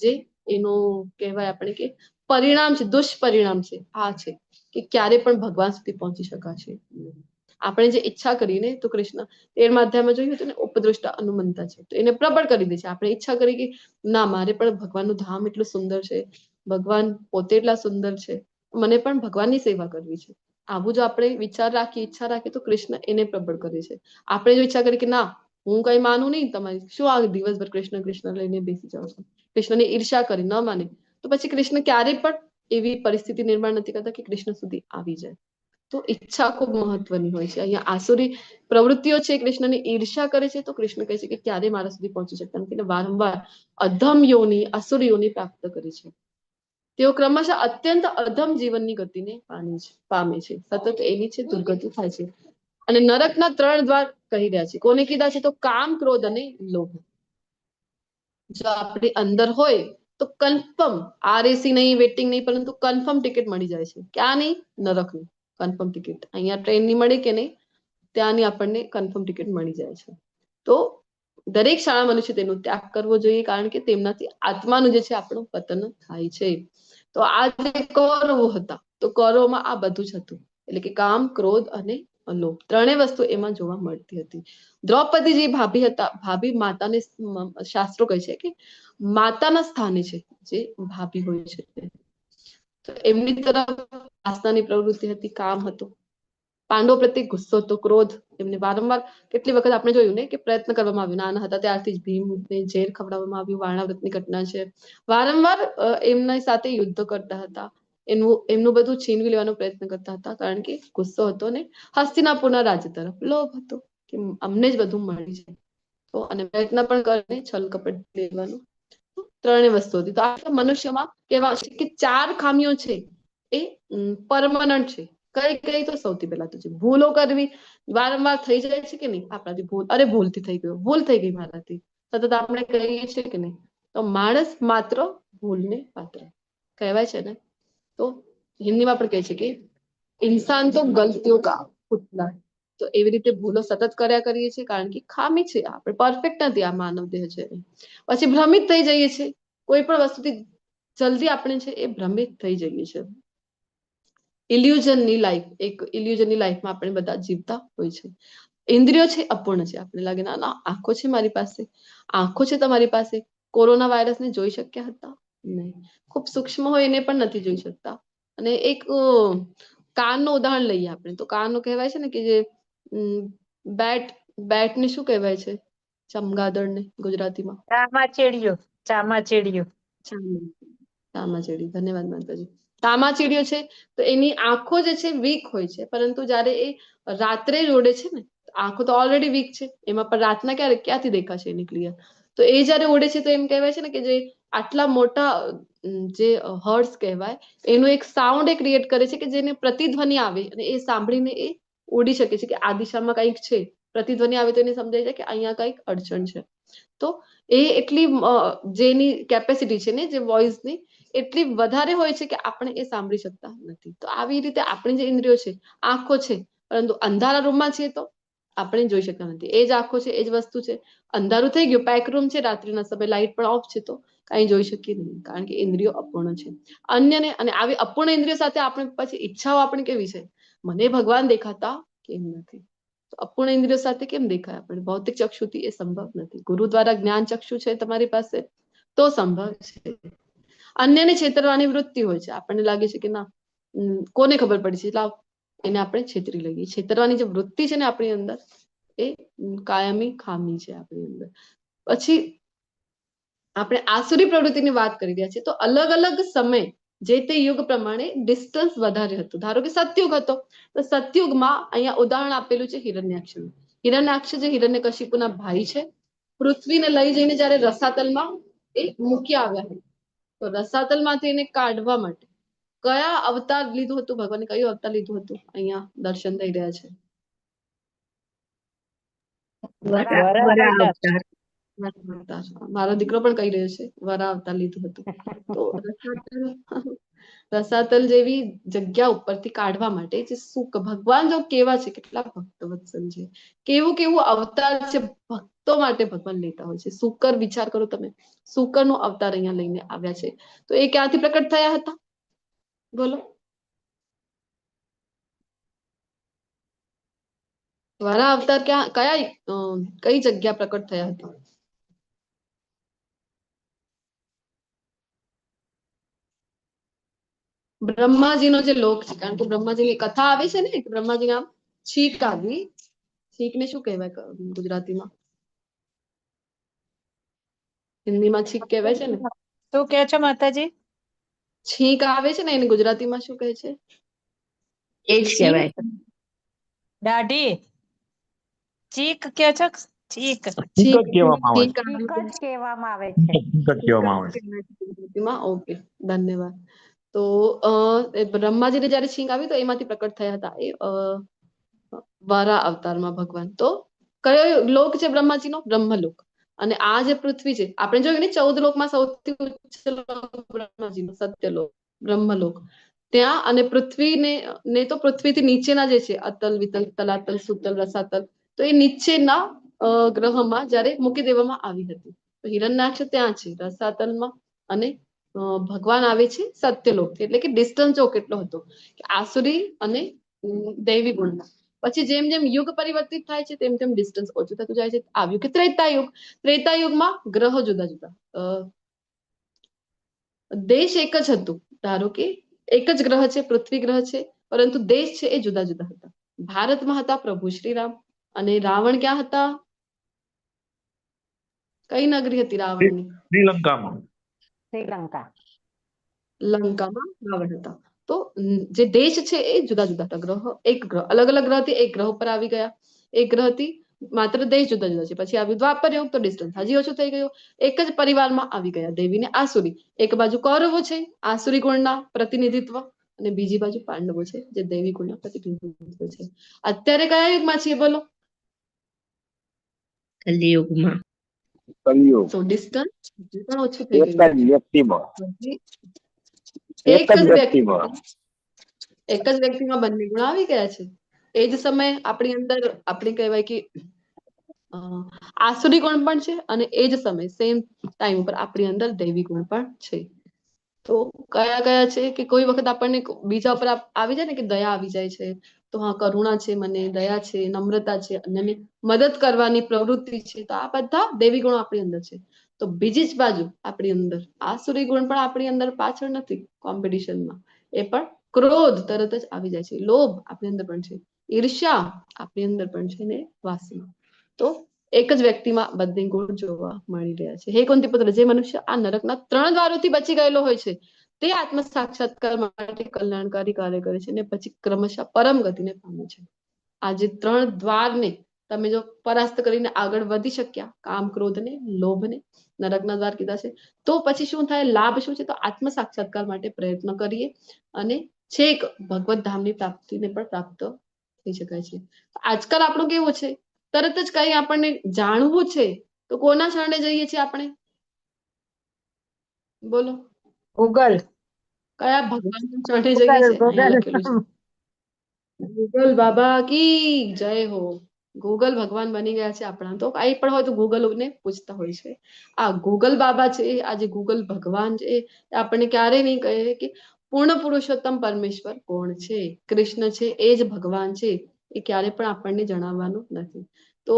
જે એનું કહેવાય આપણે કે પરિણામ છે, દુષ્પરિણામ છે, આ છે કે ક્યારે પણ ભગવાન સુધી પહોંચી શકાશે. આપણે જે ઈચ્છા કરીને તો કૃષ્ણ 13મા અધ્યાયમાં જોયું હતું ને, ઉપદ્રષ્ટા અનુમંતા છે, તો એને પ્રબળ કરી દે છે. આપણે ઈચ્છા કરી કે ના, મારે પણ ભગવાનનું ધામ એટલું સુંદર છે, ભગવાન પોતે એટલા સુંદર છે, મને પણ ભગવાનની સેવા કરવી છે. આવું જો આપણે વિચાર રાખીએ, ઈચ્છા રાખીએ, તો કૃષ્ણ એને પ્રબળ કરે છે. આપણે જો ઈચ્છા કરીએ કે ના, હું કઈ માનું નહીં તમારી, શું આ દિવસભર કૃષ્ણ કૃષ્ણ લઈને બેસી જાવ છો, કૃષ્ણની ઈર્ષા કરી ન માને, તો પછી કૃષ્ણ ક્યારેય પણ એવી પરિસ્થિતિ નિર્માણ નથી કરતા કે કૃષ્ણ સુધી આવી જાય. તો ઈચ્છા ખૂબ મહત્વની હોય છે. અહીંયા આસુરી પ્રવૃત્તિઓ છે, કૃષ્ણની ઈર્ષા કરે છે, તો કૃષ્ણ કહે છે કે ક્યારે મારા સુધી પહોંચી શકતા નથી. વારંવાર અધમ યોની, અસુર યોની પ્રાપ્ત કરે છે. તેઓ ક્રમશઃ અત્યંત અધમ જીવનની ગતિને પામે છે. સતત એની છે દુર્ગતિ થાય છે. અને નરકના 3 દ્વાર કહી રહ્યા છે. કોને કીધા છે? તો કામ, ક્રોધ અને લોભ. જો આપણી અંદર હોય તો કન્ફર્મ આરએસી નહીં, વેટિંગ નહીં, પરંતુ કન્ફર્મ ટિકિટ મળી જાય છે. ક્યાં નહીં? નરકની કન્ફર્મ ટિકિટ. અહીંયા ટ્રેનની મળે કે નહીં, ત્યાંની આપણને કન્ફર્મ ટિકિટ મળી જાય છે. તો દરેક શાળા મનુષ્ય તેનો ત્યાગ કરવો જોઈએ, કારણ કે તેમનાથી આત્માનું જે છે આપણું પતન થાય છે. તો આ જે કૌરવો હતા, તો કૌરવોમાં આ બધું જ હતું, એટલે કે કામ, ક્રોધ અને લોભ, 3 વસ્તુ એમાં જોવા મળતી હતી. દ્રૌપદી જે ભાભી હતા, ભાભી માતાને શાસ્ત્રો કહે છે કે માતાના સ્થાને છે જે ભાભી હોય છે. તો એમની તરફ આસ્થાની પ્રવૃત્તિ હતી, કામ હતું, પાંડવો પ્રત્યે ગુસ્સો હતો, ક્રોધ. એમને વારંવાર કેટલી વખત આપણે જોયું ને કે પ્રયત્ન કરવામાં આવ્યો, નાના હતા ત્યારથી જ ભીમને ઝેર ખવડાવવામાં આવ્યું. વાણાવ્રતની ઘટના છે. વારંવાર એમના સાથે યુદ્ધ કરતા હતા, એમનું બધું છીનવી લેવાનો પ્રયત્ન કરતા હતા, કારણ કે ગુસ્સો હતો ને હસ્તિનાપુરના રાજ્ય તરફ લોભ હતો કે અમને જ બધું મળી જાય. તો અને પ્રયત્ન પણ કરીને છલ કપટ લેવાનું, 3 વસ્તુ હતી. તો આ મનુષ્યમાં કેવા છે કે 4 ખામીઓ છે એ પરમનન્ટ છે. કઈ કઈ? તો સૌથી પહેલા તો છે ભૂલો કરવી. વારંવાર થઈ જાય છે કે નહીં આપણાથી ભૂલ, અરે ભૂલથી થઈ ગયો, ભૂલ થઈ ગઈ મારાથી, સતત આપણે કહીએ છીએ કે નહીં. તો માણસ માત્ર ભૂલને પાત્ર કહેવાય છે ને. તો હિન્દીમાં પણ કહે છે કે ઇન્સાન તો ગલતીઓ કા પુતલા. તો એવી રીતે ભૂલો સતત કર્યા કરીએ છીએ, કારણ કે ખામી છે, આપણે પરફેક્ટ નથી. આ માનવ દેહ છે. પછી ભ્રમિત થઈ જઈએ છીએ, કોઈ પણ વસ્તુથી જલ્દી આપણે છે એ ભ્રમિત થઈ જઈએ છીએ. ઇલ્યુઝનની લાઈફ, એક ઇલ્યુઝનની લાઈફમાં આપણે બધા જીવતા હોય છે. ઇન્દ્રિયો છે અપૂર્ણ છે. આપણે લાગે ના, આંખો છે મારી પાસે, આંખો છે તમારી પાસે. કોરોના વાયરસને જોઈ શક્યા હતા? નહીં. ખૂબ સૂક્ષ્મ હોય એને પણ નથી જોઈ શકતા. અને એક કાનનું ઉદાહરણ લઈએ આપણે, તો કાનનું કહેવાય છે ને કે જે બેટને શું કહેવાય છે ચમગાદડને ગુજરાતીમાં? ચામાચીડિયું. ચામાચીડિયું. ચામાચીડી. ધન્યવાદ માતાજી. ચામાચીડિયો છે તો એની આંખો જે છે વીક હોય છે, પરંતુ જ્યારે એ રાત્રે જ ઉડે છે ને, આંખો તો ઓલરેડી વીક છે, એમાં પણ રાતના ક્યાંથી દેખાશે એની ક્લિયર? તો એ જયારે ઉડે છે તો એમ કહેવાય છે ને કે જે આટલા મોટા જે હર્ટ્સ કહેવાય, એનું એક સાઉન્ડ એ ક્રિએટ કરે છે કે જેને પ્રતિધ્વનિ આવે અને એ સાંભળીને એ ઉડી શકે છે કે આ દિશામાં કંઈક છે. પ્રતિધ્વનિ આવે તો એને સમજાય છે કે અહીંયા કંઈક અડચણ છે. તો એ એટલી જેની કેપેસિટી છે ને જે વોઇસની, એટલી વધારે હોય છે કે આપણે એ સાંભળી શકતા નથી. તો આવી રીતે આપણી જે ઇન્દ્રિયો છે, આંખો છે, પરંતુ અંધારા રૂમમાં છીએ તો આપણે જોઈ શકતા નથી. એ જ આંખો છે, એ જ વસ્તુ છે. અંધારું થઈ ગયું, પેક રૂમ છે, રાત્રિના સમયે લાઇટ પણ ઓફ છે, તો કઈ જોઈ શકીએ નહીં, કારણ કે ઇન્દ્રિયો અપૂર્ણ છે. અન્યને અને આવી અપૂર્ણ ઇન્દ્રિયો સાથે આપણે પછી ઈચ્છાઓ આપણી કેવી છે? મને ભગવાન દેખાતા કેમ નથી? તો અપૂર્ણ ઇન્દ્રિયો સાથે કેમ દેખાય? આપણે ભૌતિક ચક્ષુથી એ સંભવ નથી. ગુરુ દ્વારા જ્ઞાન ચક્ષુ છે તમારી પાસે તો સંભવ છે. અન્યને છેતરવાની વૃત્તિ હોય છે. આપણને લાગે છે કે ના, કોને ખબર પડી છે, લાવ એને આપણે છેતરી લઈએ. છેતરવાની જે વૃત્તિ છે ને આપણી અંદર, એ કાયમી ખામી છે આપણી અંદર. પછી આપણે આસુરી પ્રવૃત્તિની વાત કરી રહ્યા છીએ, તો અલગ અલગ સમય જે તે યુગ પ્રમાણે ડિસ્ટન્સ વધારે હતું. ધારો કે સતયુગ હતો, તો સતયુગમાં અહીંયા ઉદાહરણ આપેલું છે હિરણ્યાક્ષનું. હિરણ્યાક્ષ જે હિરણ્યકશિપુના ભાઈ છે, પૃથ્વીને લઈ જઈને જયારે રસાતલમાં એ મૂકી આવ્યા હતા, તો રસાતલમાંથી એને કાઢવા માટે કયા અવતાર લીધું હતું? ભગવાને કયું અવતાર લીધું હતું? અહીંયા દર્શન થઈ રહ્યા છે. વરાહ અવતાર. વરા અવતાર. મારો દીકરો પણ કહી રહ્યો છે વરા અવતાર લીધું હતું. તો રસાતલ જેવી જગ્યા ઉપરથી કાઢવા માટે જે સુખ ભગવાન જો કેવા છે, કેટલા ભક્તવત્સલ છે, કેવું કેવું અવતાર છે ભક્તો માટે ભગવાન લેતા હોય છે. શુકર વિચાર કરો તમે, શુકર નો અવતાર અહીંયા લઈને આવ્યા છે. તો એ ક્યાંથી પ્રકટ થયા હતા બોલો? વરા અવતાર કઈ જગ્યા પ્રકટ થયા હતા? બ્રહ્માજીનો જે લોક છે, કારણ કે બ્રહ્માજીની કથા આવે છે ને કે બ્રહ્માજી નામ છીક આવી. છીક ને શું કહેવાય ગુજરાતીમાં? હિન્દીમાં છીક કહેવાય છે ને. શું કહે છો માતાજી? છીક આવે છે ને એને ગુજરાતીમાં શું કહે છે? એ જ કહેવાય. દાઢી ચીક કે છો? ચીક છીક કહેવામાં આવે છીક ઠીક આવે જ કહેવામાં આવે છે. કહેવામાં આવે છે. ગુજરાતીમાં. ઓકે, ધન્યવાદ. તો એ બ્રહ્માજીને જયારે છીંક આવી તો એમાંથી પ્રકટ થયા હતા એ વારા અવતારમાં ભગવાન. તો કયો લોક છે બ્રહ્માજીનો? બ્રહ્મલોક. અને આ જે પૃથ્વી છે, આપણે જોયું ને 14 લોકમાં સૌથી ઉચ્ચ લોક બ્રહ્માજીનો સત્યલોક, બ્રહ્મલોક. ત્યાં અને પૃથ્વીને તો પૃથ્વીથી નીચેના જે છે અતલ, વિતલ, તલાતલ, સુતલ, રસાતલ, તો એ નીચેના ગ્રહમાં જયારે મૂકી દેવામાં આવી હતી. તો હિરણ્યાક્ષ ત્યાં છે રસાતલમાં, અને ભગવાન આવે છે સત્યલોક. એટલે કે ડિસ્ટન્સ જો કેટલો હતો કે આસુરી અને દૈવી ગુણના. પછી જેમ જેમ યુગ પરિવર્તિત થાય છે તેમ તેમ ડિસ્ટન્સ ઓછું થતું જાય છે. આવ્યું કે ત્રેતાયુગ. ત્રેતાયુગમાં ગ્રહો જુદા જુદા, દેશ એક જ હતું. ધારો કે એક જ ગ્રહ છે, પૃથ્વી ગ્રહ છે, પરંતુ દેશ છે એ જુદા જુદા હતા. ભારતમાં હતા પ્રભુ શ્રીરામ, અને રાવણ ક્યાં હતા? કઈ નગરી હતી રાવણની? શ્રીલંકામાં. શ્રીલંકા. લંકામાં રાવણ હતા. તો જે દેશ છે એ જુદા જુદા હતા. ગ્રહ એક ગ્રહ, અલગ અલગ ગ્રહથી એક ગ્રહ પર આવી ગયા. એક ગ્રહથી માત્ર દેશ જુદા જુદા છે. પછી આવ્યું દ્વાપર યુગ, તો ડિસ્ટન્સ હજી ઓછું થઈ ગયું. એક જ પરિવારમાં આવી ગયા દેવી ને આસુરી. એક બાજુ કૌરવો છે આસુરી ગુણના પ્રતિનિધિત્વ, અને બીજી બાજુ પાંડવો છે જે દૈવી ગુણના પ્રતિનિધિત્વ છે. અત્યારે કયા યુગમાં છીએ બોલો? કલિયુગમાં. કલિયુગ. તો ડિસ્ટન્સ પણ ઓછું થઈ એક જ ગયું. વ્યક્તિમાં. હજી એક જ વ્યક્તિમાં. એક જ વ્યક્તિમાં બંને ગુણ આવી ગયા છે. એ જ સમયે આપણી અંદર આપણે કહેવાય કે આસુરી ગુણ પણ છે, અને એ જ સમય સેમ ટાઈમ પર આપણી અંદર દૈવી ગુણ પણ છે. તો કયા કયા છે કે કોઈ વખત આપણને બીજા ઉપર આવી જાય ને કે દયા આવી જાય છે, તો હા કરુણા છે, મને દયા છે, નમ્રતા છે, અન્યને મદદ કરવાની પ્રવૃત્તિ છે, તો આ બધા દૈવી ગુણો આપણી અંદર છે. તો બીજી જ બાજુ આપણી અંદર આસુરી ગુણ પણ આપણી અંદર પાછળ નથી કોમ્પિટિશનમાં. એ પણ ક્રોધ તરત જ આવી જાય છે, લોભ આપણી અંદર પણ છે, ઈર્ષ્યા આપણી અંદર પણ છે, ને વાસના. તો એક જ વ્યક્તિમાં બંને ગુણ જોવા મળી રહ્યા છે. હે કુંતી પુત્ર, જે મનુષ્ય આ નરકના 3 દ્વારોથી બચી ગયેલો હોય છે તે આત્મ સાક્ષાત્કાર માટે કલ્યાણકારી કાર્ય કરે છે, અને પછી ક્રમશઃ પરમ ગતિને પામે છે. આ જે 3 દ્વારને તમે જો પરાસ્ત કરીને આગળ વધી શક્યા, કામ, ક્રોધ ને લોભ ને, નરકના દ્વાર કીધા છે, તો પછી શું થાય? લાભ શું છે? તો આત્મ સાક્ષાત્કાર માટે પ્રયત્ન કરીએ અને છેક ભગવત ધામની પ્રાપ્તિને પણ પ્રાપ્ત થઈ શકાય છે. આજકાલ આપણું કેવું છે, તરત જ કઈ આપણને જાણવું છે તો કોના શરણે જઈએ છીએ આપણે? બોલો, ગૂગલ. કયા ભગવાન શરણે જઈએ છીએ? અહીંયા લખેલું છે ગૂગલ બાબા કી જય હો. ગૂગલ ભગવાન બની ગયા છે આપણા. તો કઈ પણ હોય તો ગૂગલ ને પૂછતા હોય છે. આ ગૂગલ બાબા છે, આ જે ગૂગલ ભગવાન છે, આપણને ક્યારે નહીં કહે કે પૂર્ણ પુરુષોત્તમ પરમેશ્વર કોણ છે, કૃષ્ણ છે, એ જ ભગવાન છે. એ ક્યારે પણ આપણને જણાવવાનું નથી. તો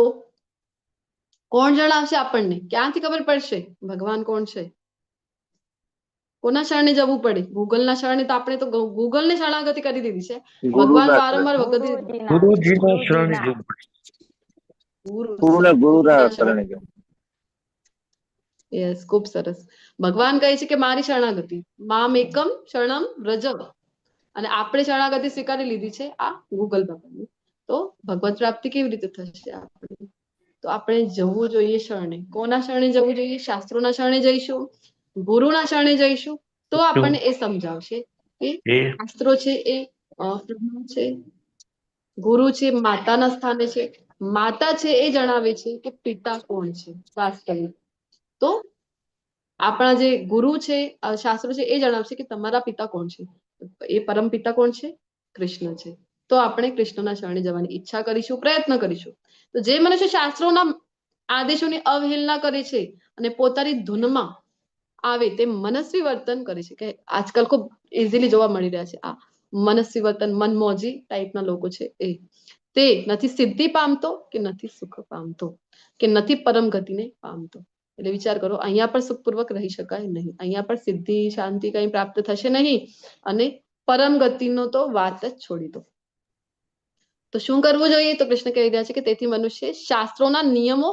કોણ જણાવશે આપણને? ક્યાંથી ખબર પડશે ભગવાન કોણ છે? કોના શરણે જવું પડે? ગૂગલના શરણે. તો આપણે તો ગૂગલને શરણાગતિ કરી દીધી છે. ભગવાન વારંવાર ગુરુજીના શરણે જવું પડે. ગુરુના શરણે જવું. યસ, ખૂબ સરસ. ભગવાન કહે છે કે મારી શરણાગતિ, મામ એકમ શરણમ વ્રજ, અને આપણે શરણાગતિ સ્વીકારી લીધી છે આ ગૂગલ બાબાની. તો ભગવત પ્રાપ્તિ કેવી રીતે થશે આપણે? તો આપણે જવું જોઈએ શરણે. કોના શરણે જવું જોઈએ? શાસ્ત્રોના શરણે જઈશું, ગુરુના શરણે જઈશું, તો આપણને એ સમજાવશે કે શાસ્ત્રો છે એ પ્રભુ છે, ગુરુ છે માતાના સ્થાને છે, માતા છે એ જણાવે છે કે પિતા કોણ છે વાસ્તવિક. તો આપણા જે ગુરુ છે, શાસ્ત્રો છે એ જણાવશે કે તમારા પિતા કોણ છે. એ પરમ પિતા કોણ છે? કૃષ્ણ છે. તો આપણે કૃષ્ણના શરણે જવાની ઈચ્છા કરીશું, પ્રયત્ન કરીશું. તો જે મનુષ્ય શાસ્ત્રોના આદેશોની અવહેલના કરે છે અને પોતાની ધૂનમાં આવે તે મનસ્વી વર્તન કરે છે, કે આજકાલ ખૂબ ઇઝીલી જોવા મળી રહ્યા છે આ મનસ્વી વર્તન, મનમોજી ટાઈપના લોકો છે એ. તે નથી સિદ્ધિ પામતો કે નથી સુખ પામતો કે નથી પરમ ગતિને પામતો. એટલે વિચાર કરો, અહીંયા પણ સુખપૂર્વક રહી શકાય નહીં, અહીંયા પણ સિદ્ધિ શાંતિ કઈ પ્રાપ્ત થશે નહીં, અને પરમ ગતિનો તો વાત જ છોડી દો. તો શું કરવું જોઈએ? તો કૃષ્ણ કહી રહ્યા છે કે તેથી મનુષ્ય શાસ્ત્રોના નિયમો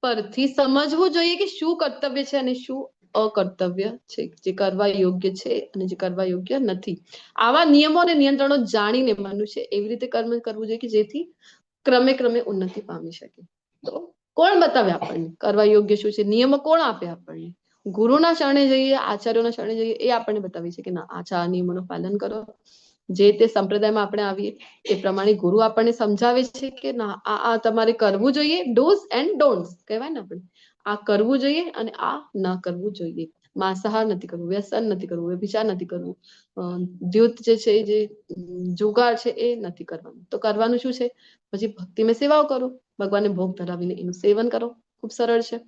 પરથી સમજવું જોઈએ કે શું કર્તવ્ય છે અને શું અકર્તવ્ય છે, જે કરવા યોગ્ય છે અને જે કરવા યોગ્ય નથી. આવા નિયમો અને નિયંત્રણો જાણીને મનુષ્ય એવી રીતે કર્મ કરવું જોઈએ કે જેથી ક્રમે ક્રમે ઉન્નતિ પામી શકે. તો કોણ બતાવે આપણને કરવા યોગ્ય શું છે? નિયમો કોણ આપે આપણને? ગુરુના શરણે જઈએ, આચાર્યોના શરણે જઈએ, એ આપણને બતાવે છે કે ના આ નિયમોનું પાલન કરો. જે તે સંપ્રદાયમાં આપણે આવીએ એ પ્રમાણે ગુરુ આપણને સમજાવે છે કે ના આ તમારે કરવું જોઈએ. ડૂઝ એન્ડ ડોન્ટ્સ કહેવાય ને આપણે, આ કરવું જોઈએ અને આ ન કરવું જોઈએ. માંસાહાર નથી કરવું, વ્યસન નથી કરવું, વ્યભિચાર નથી કરવું, દ્યુત જે છે, જે જુગાર છે એ નથી કરવાનું. તો કરવાનું શું છે? પછી ભક્તિમાં સેવાઓ કરો, ભગવાનને ભોગ ધરાવીને એનું સેવન કરો, ખૂબ સરળ છે.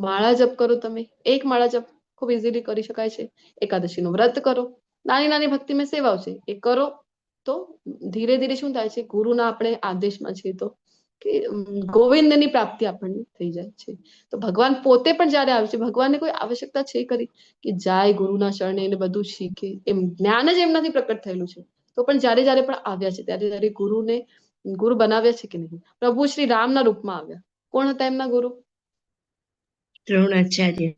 માળા જપ કરો, તમે એક માળા જપ ખૂબ ઇઝીલી કરી શકાય છે. એકાદશીનું વ્રત કરો, નાની નાની ભક્તિમાં સેવાઓ છે એ કરો. તો ધીરે ધીરે શું થાય છે? ગુરુના આપણે આદેશમાં છે તો કે ગોવિંદની પ્રાપ્તિ આપણને થઈ જાય છે. તો ભગવાન પોતે પણ જયારે આવે છે, ભગવાનને કોઈ આવશ્યકતા છે કરી કે જાય ગુરુના શરણે એને બધું શીખે? એમ જ્ઞાન જ એમનાથી પ્રકટ થયેલું છે. તો પણ જયારે જયારે પણ આવ્યા છે ત્યારે ત્યારે ગુરુ બનાવ્યા છે કે નહીં? પ્રભુ શ્રી રામના રૂપમાં આવ્યા. કોણ હતા એમના ગુરુ? દ્રોણાચાર્ય.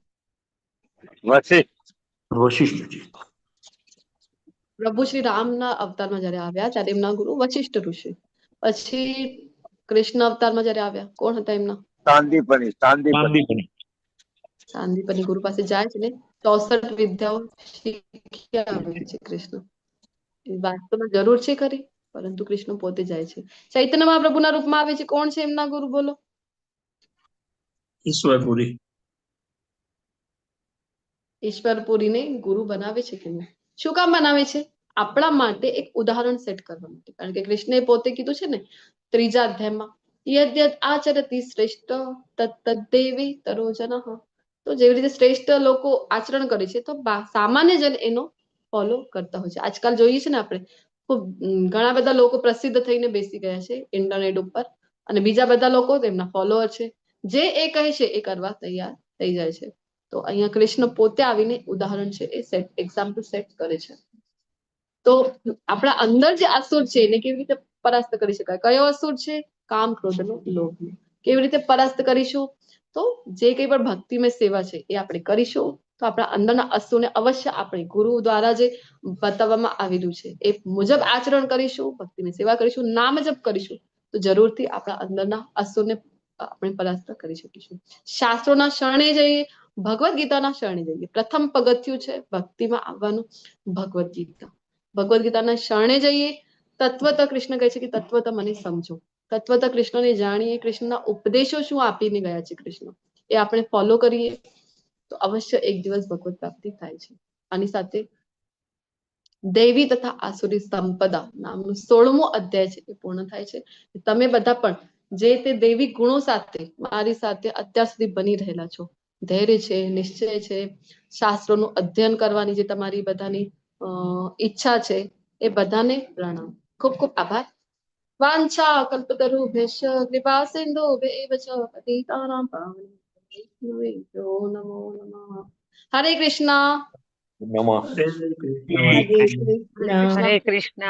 વશિષ્ઠજી. પ્રભુ શ્રી રામના અવતારમાં જયારે આવ્યા ત્યારે એમના ગુરુ વશિષ્ઠ ઋષિ. પછી કૃષ્ણ અવતારમાં જયારે આવ્યા, કોણ હતા એમના? સાંદીપની ગુરુ પાસે જાય છે ને 64 વિદ્યાઓ શીખી આવે છે કૃષ્ણ. એ વાસ્તવમાં જરૂર છે ખરી, પરંતુ કૃષ્ણ પોતે જાય છે. ચૈતન્ય મહાપ્રભુના રૂપમાં આવે છે. કોણ છે એમના ગુરુ? બોલો. ઈશ્વરપુરી. ઈશ્વરપુરીને ગુરુ બનાવે છે કે નહીં? શું કામ બનાવે છે? આપણા માટે એક ઉદાહરણ સેટ કરવા માટે. કારણ કે કૃષ્ણએ પોતે કીધું છે ને 3જા અધ્યાયમાં, યદ્યદ આચરતિ શ્રેષ્ઠ તત્તદ્દેવી તરોજનઃ. તો જેવી રીતે શ્રેષ્ઠ લોકો આચરણ કરે છે તો સામાન્ય જન એનો ફોલો કરતા હોય છે. આજકાલ જોઈએ છે ને આપણે, ખૂબ ઘણા બધા લોકો પ્રસિદ્ધ થઈને બેસી ગયા છે ઇન્ટરનેટ ઉપર, અને બીજા બધા લોકો તેમના ફોલોઅર છે, જે એ કહે છે એ કરવા તૈયાર થઈ જાય છે. તો અહીંયા કૃષ્ણ પોતે આવીને ઉદાહરણ છે એ સેટ, એક્ઝામ્પલ સેટ કરે છે. તો આપણા અંદર જે અસુર છે એને કેવી રીતે પરાસ્ત કરી શકાય? કયો અસુર છે? કામ, ક્રોધનો, લોભ. કેવી રીતે પરાસ્ત કરીશું? તો જે કંઈ પણ ભક્તિમય સેવા છે એ આપણે કરીશું તો આપણા અંદરના અસુરને અવશ્ય આપણે ગુરુ દ્વારા જે બતાવવામાં આવેલું છે એ મુજબ આચરણ કરીશું, ભક્તિની સેવા કરીશું, નામ જપ કરીશું, તો જરૂરથી આપણા અંદરના અસુરને આપણે પરાસ્ત કરી શકીશું. શાસ્ત્રોના શરણે જઈએ, ભગવદ્ ગીતાના શરણે જઈએ. પ્રથમ પગથિયું છે ભક્તિમાં આવવાનું ભગવદ્ ગીતા. ભગવદ્ ગીતાના શરણે જઈએ. તત્વત કૃષ્ણ કહે છે કે તત્વત મને સમજો. તત્વત કૃષ્ણને જાણીએ, કૃષ્ણના ઉપદેશો શું આપીને ગયા છે કૃષ્ણ, એ આપણે ફોલો કરીએ તો અવશ્ય એક દિવસ ભગવત પ્રાપ્તિ થાય છે. આની સાથે દૈવી તથા આસુરી સંપદા નામનું 16મો અધ્યાય છે એ પૂર્ણ થાય છે. તમે બધા પણ જે તે દૈવિક ગુણો સાથે મારી સાથે અત્યાર સુધી બની રહેલા છો, ધૈર્ય છે, નિશ્ચય છે, શાસ્ત્રોનું અધ્યયન કરવાની જે તમારી બધાની ઈચ્છા છે, એ બધાને પ્રણામ. ખૂબ ખૂબ આભાર. વાંછા કલ્પતરુભ્યશ્ચ કૃપા સિંધુભ્યેવ ચ પતિતાનાં પાવનેભ્યો નમો નમઃ. હરે કૃષ્ણ. નમઃ. જય શ્રી કૃષ્ણ. હરે કૃષ્ણ. હરે કૃષ્ણ.